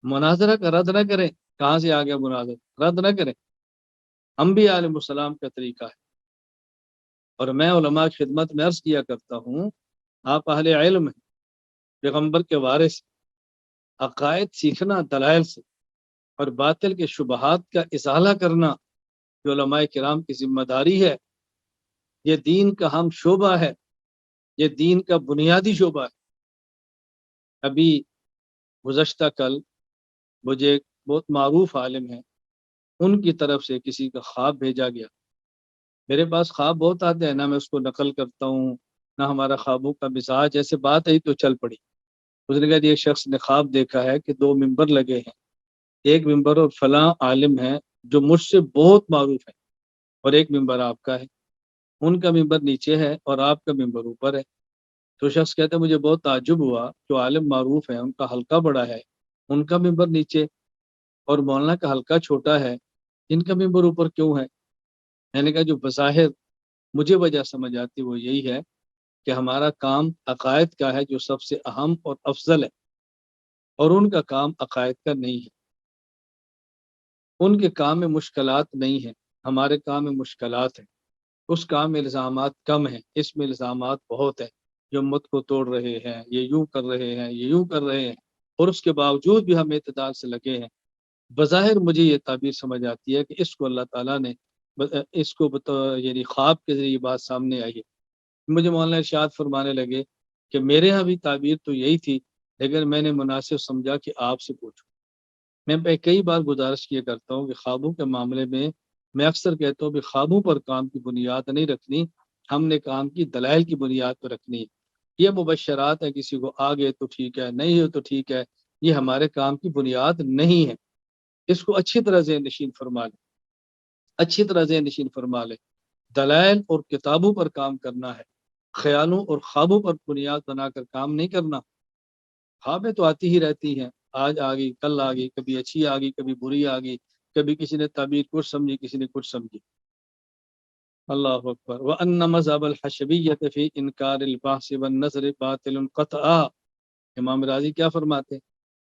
مناظرہ کا رد نہ کریں، کہاں سے آ گیا مناظرہ، رد نہ کریں، انبیاء علیہ السلام کا طریقہ ہے۔ اور میں علماء کی خدمت میں عرض کیا کرتا ہوں، آپ اہل علم ہیں، پیغمبر کے وارث، عقائد سیکھنا دلائل سے، اور باطل کے شبہات کا ازالہ کرنا جو علماء کرام کی ذمہ داری ہے، یہ دین کا ہم شعبہ ہے، یہ دین کا بنیادی شعبہ ہے۔ ابھی گزشتہ کل مجھے ایک بہت معروف عالم ہے، ان کی طرف سے کسی کا خواب بھیجا گیا۔ میرے پاس خواب بہت آتے ہیں، نہ میں اس کو نقل کرتا ہوں، نہ ہمارا خوابوں کا مزاج، جیسے بات آئی تو چل پڑی۔ اس نے کہا ایک شخص نے خواب دیکھا ہے کہ 2 ممبر لگے ہیں، ایک ممبر اور فلاں عالم ہے جو مجھ سے بہت معروف ہے، اور ایک ممبر آپ کا ہے، ان کا ممبر نیچے ہے اور آپ کا ممبر اوپر ہے۔ تو شخص کہتا ہے مجھے بہت تعجب ہوا، جو عالم معروف ہے ان کا حلقہ بڑا ہے، ان کا ممبر نیچے، اور مولانا کا حلقہ چھوٹا ہے، ان کا ممبر اوپر کیوں ہے؟ میں نے کہا جو بظاہر مجھے وجہ سمجھ آتی وہ یہی ہے کہ ہمارا کام عقائد کا ہے جو سب سے اہم اور افضل ہے، اور ان کا کام عقائد کا نہیں ہے۔ ان کے کام میں مشکلات نہیں ہیں، ہمارے کام میں مشکلات ہیں۔ اس کام میں الزامات کم ہیں، اس میں الزامات بہت ہیں، جو امت کو توڑ رہے ہیں، یہ یوں کر رہے ہیں، یہ یوں کر رہے ہیں، اور اس کے باوجود بھی ہم اعتدال سے لگے ہیں۔ بظاہر مجھے یہ تعبیر سمجھ آتی ہے کہ اس کو اللہ تعالیٰ نے اس کو یعنی خواب کے ذریعے بات سامنے آئی ہے۔ مجھے مولانا ارشاد فرمانے لگے کہ میرے ہاں بھی تعبیر تو یہی تھی، لیکن میں نے مناسب سمجھا کہ آپ سے پوچھوں۔ میں کئی بار گزارش کیا کرتا ہوں کہ خوابوں کے معاملے میں اکثر کہتا ہوں کہ خوابوں پر کام کی بنیاد نہیں رکھنی، ہم نے کام کی دلائل کی بنیاد پر رکھنی ہے۔ یہ مبشرات ہے، کسی کو آگے تو ٹھیک ہے، نہیں ہو تو ٹھیک ہے، یہ ہمارے کام کی بنیاد نہیں ہے۔ اس کو اچھی طرح ذہن نشین فرما لیں، اچھی طرح ذہن نشین فرما لیں۔ دلائل اور کتابوں پر کام کرنا ہے، خیالوں اور خوابوں پر بنیاد بنا کر کام نہیں کرنا۔ خوابیں تو آتی ہی رہتی ہیں، آج آ گئی، کل آ گئی، کبھی اچھی آ گئی، کبھی بری آ گئی، کبھی کسی نے تعبیر کچھ سمجھی، کسی نے کچھ سمجھی۔ اللہ اکبر۔ وَأَنَّ مَذْهَبَ الْحَشَوِيَّةِ فِي إِنْكَارِ الْبَعْثِ وَالنَّشْرِ بَاطِلٌ قَطْعًا۔ امام راضی کیا فرماتے ہیں؟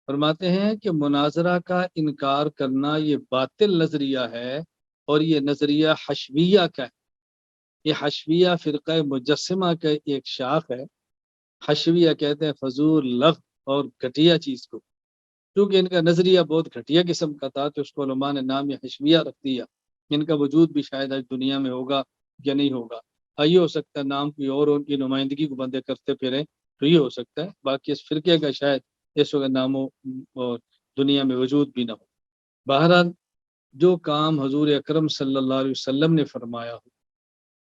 فرماتے ہیں کہ مناظرہ کا انکار کرنا یہ باطل نظریہ ہے، اور یہ نظریہ حشویہ کا ہے۔ یہ حشویہ فرقہ مجسمہ کا ایک شاخ ہے۔ حشویہ کہتے ہیں فضول، لغو اور گھٹیا چیز کو۔ کیونکہ ان کا نظریہ بہت گھٹیا قسم کا تھا تو اس کو علماء نے نام حشویہ رکھ دیا۔ ان کا وجود بھی شاید آج دنیا میں ہوگا یا نہیں ہوگا، یہ ہو سکتا ہے نام کوئی اور ان کی نمائندگی کو بندے کرتے پھریں تو یہ ہو سکتا ہے، باقی اس فرقے کا شاید اس وقت نام اور دنیا میں وجود بھی نہ ہو۔ بہرحال جو کام حضور اکرم صلی اللہ علیہ وسلم نے فرمایا ہو،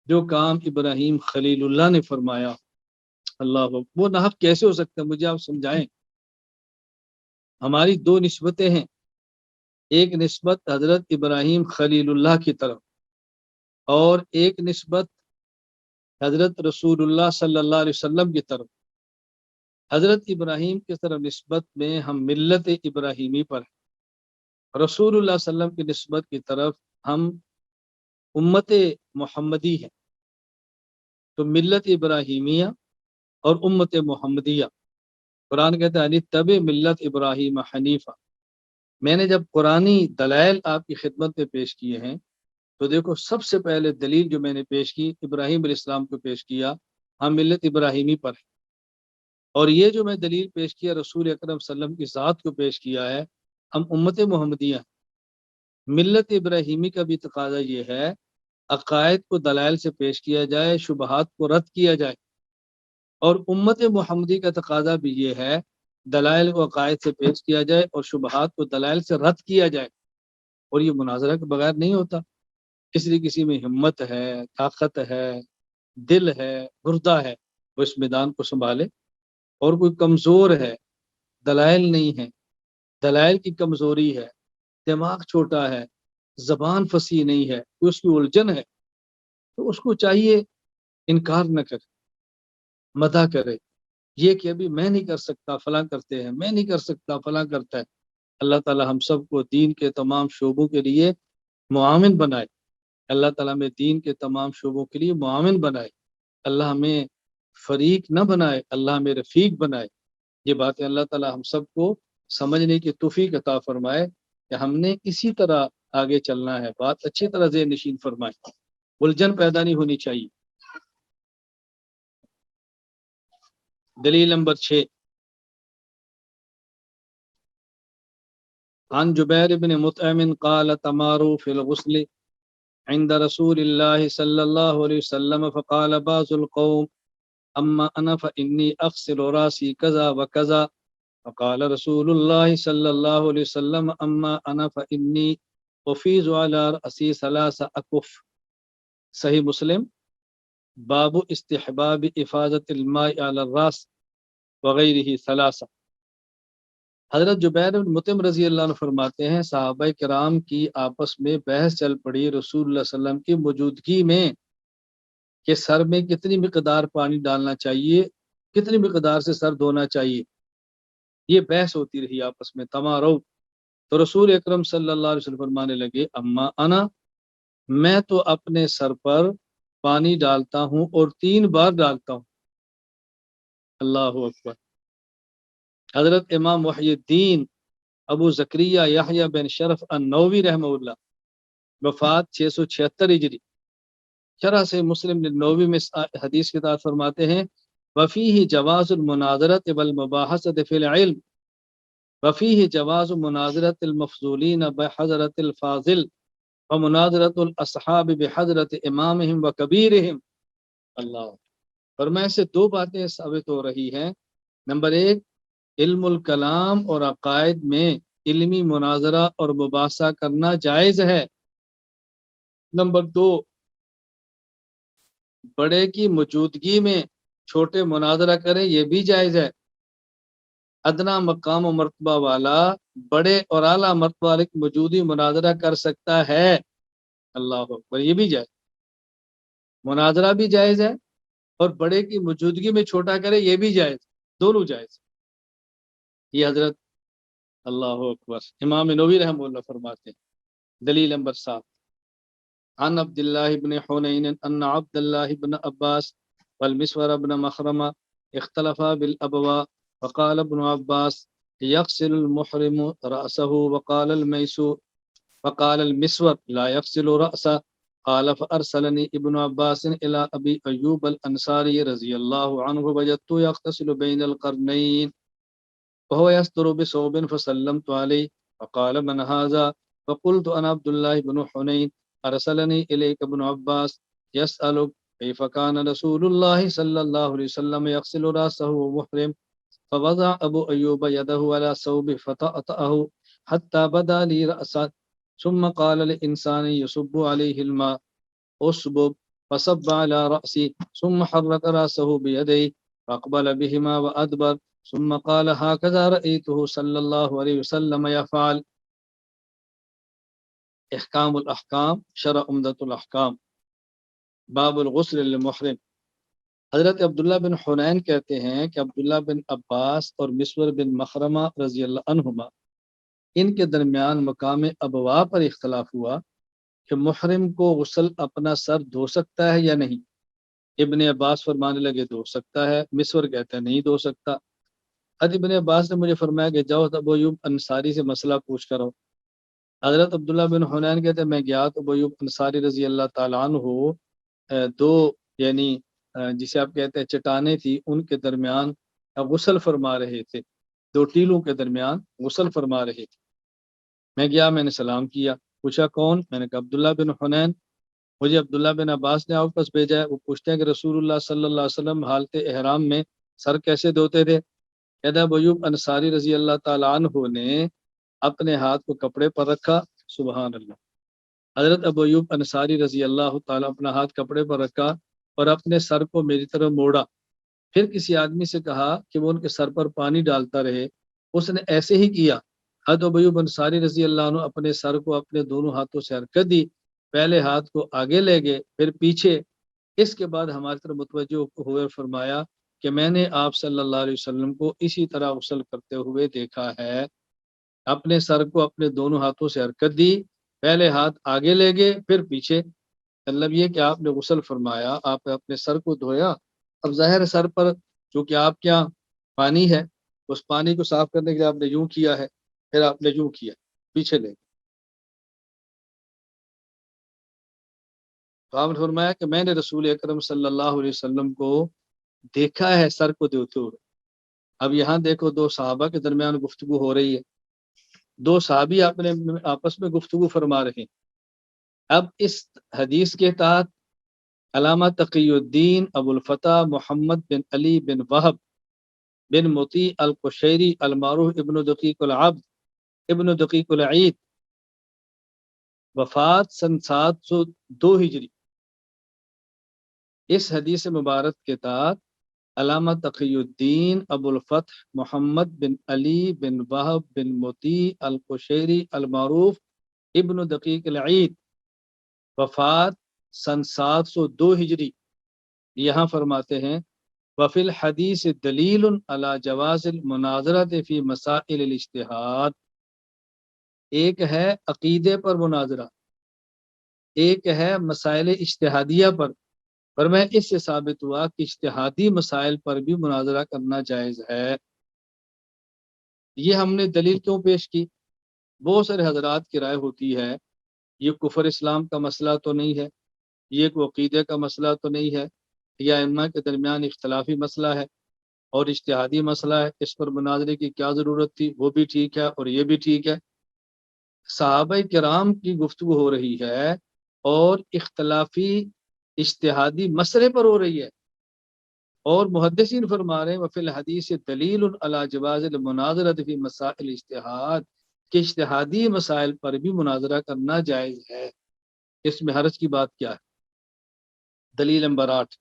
جو کام ابراہیم خلیل اللہ نے فرمایا ہو، اللہ وہ نحق کیسے ہو سکتا ہے؟ مجھے آپ سمجھائیں۔ ہماری 2 نسبتیں ہیں، ایک نسبت حضرت ابراہیم خلیل اللہ کی طرف، اور ایک نسبت حضرت رسول اللہ صلی اللہ علیہ وسلم کی طرف۔ حضرت ابراہیم کی طرف نسبت میں ہم ملت ابراہیمی پر ہیں، رسول اللہ صلی اللہ علیہ وسلم کی نسبت کی طرف ہم امت محمدی ہیں۔ تو ملت ابراہیمیہ اور امت محمدیہ، قرآن کہتا ہے تبع ملت ابراہیم حنیفہ۔ میں نے جب قرآنی دلائل آپ کی خدمت میں پیش کیے ہیں تو دیکھو سب سے پہلے دلیل جو میں نے پیش کی ابراہیم علیہ السلام کو پیش کیا، ہم ملت ابراہیمی پر ہیں۔ اور یہ جو میں دلیل پیش کیا رسول اکرم صلی اللہ علیہ وسلم کی ذات کو پیش کیا ہے، ہم امت محمدیہ ہیں۔ ملت ابراہیمی کا بھی تقاضا یہ ہے عقائد کو دلائل سے پیش کیا جائے، شبہات کو رد کیا جائے، اور امت محمدی کا تقاضا بھی یہ ہے دلائل کو عقائد سے پیش کیا جائے اور شبہات کو دلائل سے رد کیا جائے، اور یہ مناظرہ کے بغیر نہیں ہوتا۔ اس لیے کسی میں ہمت ہے، طاقت ہے، دل ہے، گردہ ہے، وہ اس میدان کو سنبھالے، اور کوئی کمزور ہے، دلائل نہیں ہے، دلائل کی کمزوری ہے، دماغ چھوٹا ہے، زبان فصیح نہیں ہے، کوئی اس کی الجھن ہے، تو اس کو چاہیے انکار نہ کرے، مدح کرے۔ یہ کہ ابھی میں نہیں کر سکتا فلاں کرتے ہیں، میں نہیں کر سکتا فلاں کرتا ہے۔ اللہ تعالی ہم سب کو دین کے تمام شعبوں کے لیے معاون بنائے، اللہ تعالیٰ ہمیں دین کے تمام شعبوں کے لیے معاون بنائے، اللہ ہمیں فریق نہ بنائے، اللہ ہمیں رفیق بنائے۔ یہ باتیں اللہ تعالیٰ ہم سب کو سمجھنے کی توفیق عطا فرمائے کہ ہم نے اسی طرح آگے چلنا ہے، بات اچھی طرح ذہن نشین فرمائے، الجھن پیدا نہیں ہونی چاہیے۔ دلیل نمبر 6، عن جبیر بن مطعم قال تماروا في الغسل عند رسول الله صلى الله عليه وسلم فقال بعض القوم أما أنا فإني أغسل راسي كذا وكذا فقال رسول الله صلى الله عليه وسلم أما أنا فإني أفيض على رأسي 3 أكف. صحیح مسلم باب استحباب افاضت الماء علی الراس وغیرہ 3. حضرت جبیر بن مطعم رضی اللہ عنہ فرماتے ہیں صحابہ کرام کی آپس میں بحث چل پڑی رسول اللہ صلی اللہ علیہ وسلم کی موجودگی میں کہ سر میں کتنی مقدار پانی ڈالنا چاہیے، کتنی مقدار سے سر دھونا چاہیے، یہ بحث ہوتی رہی آپس میں تمارو. تو رسول اکرم صلی اللہ علیہ وسلم فرمانے لگے اما انا، میں تو اپنے سر پر پانی ڈالتا ہوں اور 3 بار ڈالتا ہوں. اللہ اکبر. حضرت امام محی الدین ابو زکریہ یحییٰ بن شرف النووی رحمہ اللہ، وفات 676 ہجری. شرح سے مسلم النووی میں حدیث کے ساتھ فرماتے ہیں وفیہ جواز المناظرۃ والمباحثۃ فی العلم وفیہ جواز مناظرۃ المفضولین بحضرۃ الفاضل ومناظرۃ الاصحاب بحضرۃ امامہم وکبیرہم. اللہ. فرمائے سے 2 باتیں ثابت ہو رہی ہیں. نمبر 1، علم الکلام اور عقائد میں علمی مناظرہ اور مباحثہ کرنا جائز ہے. نمبر 2، بڑے کی موجودگی میں چھوٹے مناظرہ کریں یہ بھی جائز ہے. ادنا مقام و مرتبہ والا بڑے اور اعلیٰ مرتبہ والے کی موجودگی مناظرہ کر سکتا ہے. اللہ اکبر. یہ بھی جائز، مناظرہ بھی جائز ہے اور بڑے کی موجودگی میں چھوٹا کرے یہ بھی جائز، دونوں جائز. یہ حضرت اللہ اکبر امام نووی رحمہ اللہ فرماتے ہیں. دلیل نمبر 7، عن عبد الله بن حنين ان عبد الله بن عباس والمسور بن مخرمة اختلفا بالابواء وقال ابن عباس يغسل المحرم رأسه وقال المسور لا يغسل رأسه. قال فأرسلني ابن عباس إلى أبي أيوب الأنصاري رضي الله عنه وجدت يغتسل بين القرنين وهو يستر بثوب فسلمت عليه فقال من هذا فقلت أنا عبد الله بن حنين أرسلني إليك ابن عباس يسألك كيف كان رسول الله صلى الله عليه وسلم يغسل رأسه ومحرم. فوضع أبو أيوب يده على ثوبه فطأطأه حتى بدا لي رأسه ثم قال لإنسان يصب عليه الماء أصبب فصب على رأسي ثم حرك رأسه بيديه فأقبل بهما وأدبر ثم قال هكذا رأيته صلى الله عليه وسلم يفعل. احکام الاحکام شرح عمدۃ الاحکام باب الغسل للمحرم. حضرت عبداللہ بن حنین کہتے ہیں کہ عبداللہ بن عباس اور مسور بن مخرمہ رضی اللہ عنہما ان کے درمیان مقام ابوا پر اختلاف ہوا کہ محرم کو غسل اپنا سر دھو سکتا ہے یا نہیں. ابن عباس فرمانے لگے دھو سکتا ہے، مسور کہتا ہے نہیں دھو سکتا. ابن عباس نے مجھے فرمایا کہ جاؤ ابو ایوب انصاری سے مسئلہ پوچھ کر آؤ. حضرت عبداللہ بن حنین کہتے ہیں میں گیا تو ابو ایوب انصاری رضی اللہ تعالیٰ عنہ 2 یعنی جسے آپ کہتے ہیں چٹانیں تھی ان کے درمیان غسل فرما رہے تھے، 2 ٹیلوں کے درمیان غسل فرما رہے تھے. میں گیا، میں نے سلام کیا، پوچھا کون؟ میں نے کہا عبداللہ بن حنین. مجھے عبداللہ بن عباس نے آپ پاس بھیجا ہے. وہ پوچھتے ہیں کہ رسول اللہ صلی اللہ علیہ وسلم حالت احرام میں سر کیسے دھوتے تھے؟ کہتا ہے ابو ایوب انصاری رضی اللہ تعالیٰ عنہ نے اپنے ہاتھ کو کپڑے پر رکھا. سبحان اللہ. حضرت ابو ایوب انصاری رضی اللہ تعالیٰ اپنا ہاتھ کپڑے پر رکھا اور اپنے سر کو میری طرف موڑا. پھر کسی آدمی سے کہا کہ وہ ان کے سر پر پانی ڈالتا رہے. اس نے ایسے ہی کیا. حضرت ابو ایوب انصاری رضی اللہ عنہ اپنے سر کو اپنے دونوں ہاتھوں سے حرکت دی، پہلے ہاتھ کو آگے لے گئے پھر پیچھے. اس کے بعد ہماری طرف متوجہ ہوئے فرمایا کہ میں نے آپ صلی اللہ علیہ وسلم کو اسی طرح غسل کرتے ہوئے دیکھا ہے. اپنے سر کو اپنے دونوں ہاتھوں سے حرکت دی، پہلے ہاتھ آگے لے گئے پھر پیچھے. مطلب یہ کہ آپ نے غسل فرمایا، آپ نے اپنے سر کو دھویا. اب ظاہر سر پر چونکہ آپ کے یہاں پانی ہے، اس پانی کو صاف کرنے کے لیے آپ نے یوں کیا ہے، پھر آپ نے یوں کیا پیچھے لے گئے. تو آپ نے فرمایا کہ میں نے رسول اکرم صلی اللہ علیہ وسلم کو دیکھا ہے سر کو دھوتے ہوئے. اب یہاں دیکھو 2 صحابہ کے درمیان گفتگو ہو رہی ہے. دو صحابی آپس میں گفتگو فرما رہے ہیں۔ اب اس حدیث کے تحت علامہ تقی الدین ابو الفتح محمد بن علی بن وہب بن مطیع القشیری المعروف ابن دقیق العبد ابن دقیق العید، وفات سن 702 ہجری۔ اس حدیث مبارک کے تحت علامہ تقی الدین ابو الفتح محمد بن علی بن وہب بن مطیع القشیری المعروف ابن دقیق العید، وفات سن 702 ہجری، یہاں فرماتے ہیں وفی الحدیث دلیل علی جواز المناظرۃ فی مسائل الاجتہاد۔ ایک ہے عقیدے پر مناظرہ، ایک ہے مسائل اجتہادیہ پر میں اس سے ثابت ہوا کہ اجتہادی مسائل پر بھی مناظرہ کرنا جائز ہے۔ یہ ہم نے دلیل کیوں پیش کی؟ بہت سارے حضرات کی رائے ہوتی ہے یہ کفر اسلام کا مسئلہ تو نہیں ہے، یہ کوئی عقیدے کا مسئلہ تو نہیں ہے، یا ائمہ کے درمیان اختلافی مسئلہ ہے اور اجتہادی مسئلہ ہے، اس پر مناظرے کی کیا ضرورت تھی؟ وہ بھی ٹھیک ہے اور یہ بھی ٹھیک ہے۔ صحابہ کرام کی گفتگو ہو رہی ہے اور اختلافی اجتہادی مسئلے پر ہو رہی ہے، اور محدثین فرما رہے ہیں وفی الحدیث دلیل علی جواز المناظرۃ فی مسائل الاجتہاد، کہ اجتہادی مسائل پر بھی مناظرہ کرنا جائز ہے، اس میں حرج کی بات کیا ہے؟ دلیل نمبر 8،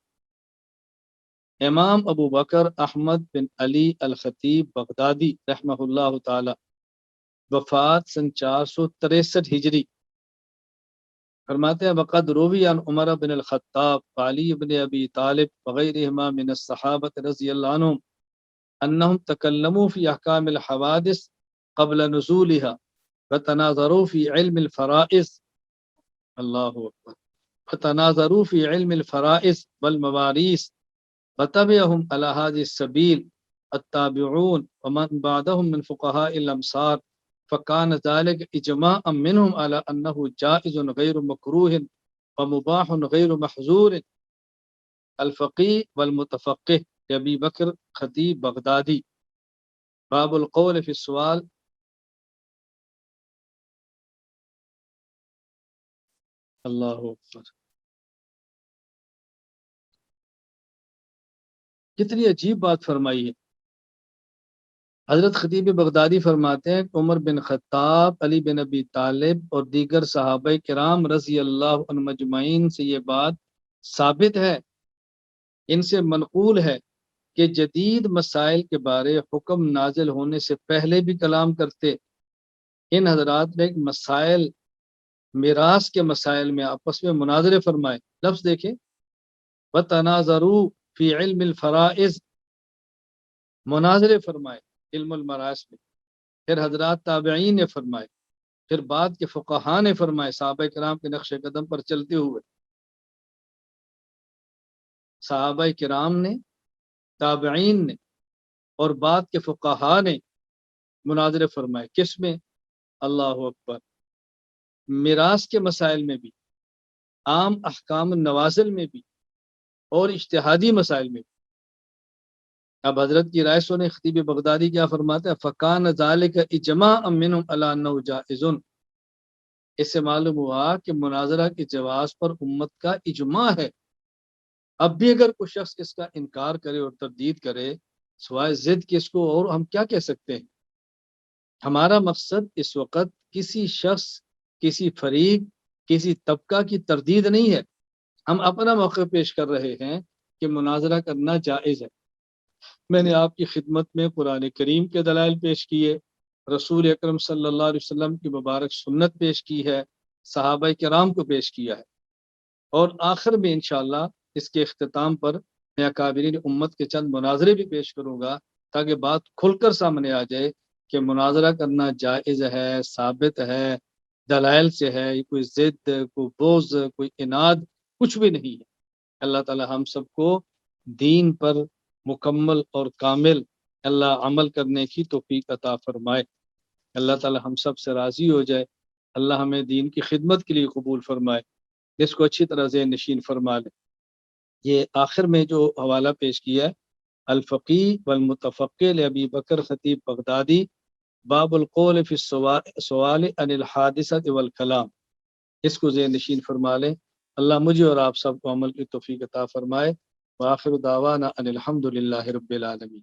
امام ابو بکر احمد بن علی الخطیب بغدادی رحمہ اللہ تعالی، وفات سن 463 ہجری، فرماتے ہیں وقد روی عن عمر بن الخطاب وعلی بن ابی طالب وغیرہما من الصحابۃ رضی اللہ عنہم انہم تکلموا فی احکام الحوادث قبل نزولها وتناظروا فی علم الفرائض، اللہ اکبر، وتناظروا فی علم الفرائض والمواريث وتبعهم على هذه السبيل التابعون ومن بعدهم من فقهاء الامصار، فكان ذلك اجماعا منهم على انه جائز غیر مکروہ ومباح غیر محظور۔ الفقی والمتفقہ ابی بکر خطیب بغدادی، باب القول فی السؤال۔ اللہ اکبر، کتنی عجیب بات فرمائی ہے۔ حضرت خطیب بغدادی فرماتے ہیں کہ عمر بن خطاب، علی بن ابی طالب اور دیگر صحابہ کرام رضی اللہ عنہم اجمعین سے یہ بات ثابت ہے، ان سے منقول ہے کہ جدید مسائل کے بارے حکم نازل ہونے سے پہلے بھی کلام کرتے۔ ان حضرات نے مسائل میراث کے مسائل میں آپس میں مناظرے فرمائے، لفظ دیکھیں وَتَنَاظَرُوا فِي عِلْمِ الْفَرَائِض، مناظرے فرمائے علم المراث میں، پھر حضرات تابعین نے فرمائے، پھر بعد کے فقہاء نے فرمائے، صحابہ کرام کے نقش قدم پر چلتے ہوئے صحابہ کرام نے، تابعین نے اور بعد کے فقہاء نے مناظرے فرمائے، کس میں؟ اللہ اکبر، میراث کے مسائل میں بھی، عام احکام النوازل میں بھی، اور اجتہادی مسائل میں بھی۔ اب حضرت کی رائے سنے، خطیب بغدادی کیا فرماتے ہیں فَكَانَ ذَلِكَ اِجْمَاعًا مِّنْهُمْ عَلَىٰ أَنَّهُ جَائِزٌ، اس سے معلوم ہوا کہ مناظرہ کے جواز پر امت کا اجماع ہے۔ اب بھی اگر کوئی شخص اس کا انکار کرے اور تردید کرے سوائے ضد کے، اس کو اور ہم کیا کہہ سکتے ہیں؟ ہمارا مقصد اس وقت کسی شخص، کسی فریق، کسی طبقہ کی تردید نہیں ہے، ہم اپنا موقع پیش کر رہے ہیں کہ مناظرہ کرنا جائز ہے۔ میں نے آپ کی خدمت میں قرآن کریم کے دلائل پیش کیے، رسول اکرم صلی اللہ علیہ وسلم کی مبارک سنت پیش کی ہے، صحابہ کرام کو پیش کیا ہے، اور آخر میں انشاءاللہ اس کے اختتام پر میں اکابرین امت کے چند مناظرے بھی پیش کروں گا تاکہ بات کھل کر سامنے آ جائے کہ مناظرہ کرنا جائز ہے، ثابت ہے، دلائل سے ہے، کوئی ضد، کوئی بغض، کوئی عناد کچھ بھی نہیں ہے۔ اللہ تعالی ہم سب کو دین پر مکمل اور کامل اللہ عمل کرنے کی توفیق عطا فرمائے۔ اللہ تعالی ہم سب سے راضی ہو جائے، اللہ ہمیں دین کی خدمت کے لیے قبول فرمائے، اس کو اچھی طرح ذہن نشین فرما لے۔ یہ آخر میں جو حوالہ پیش کیا ہے الفقی والمتفقہ لابی بکر خطیب بغدادی، باب القول فی السوال عن الحادثۃ والکلام، اس کو ذہن نشین فرما لیں۔ اللہ مجھے اور آپ سب کو عمل کی توفیق عطا فرمائے۔ وآخر دعوانا ان الحمد للہ رب العالمین۔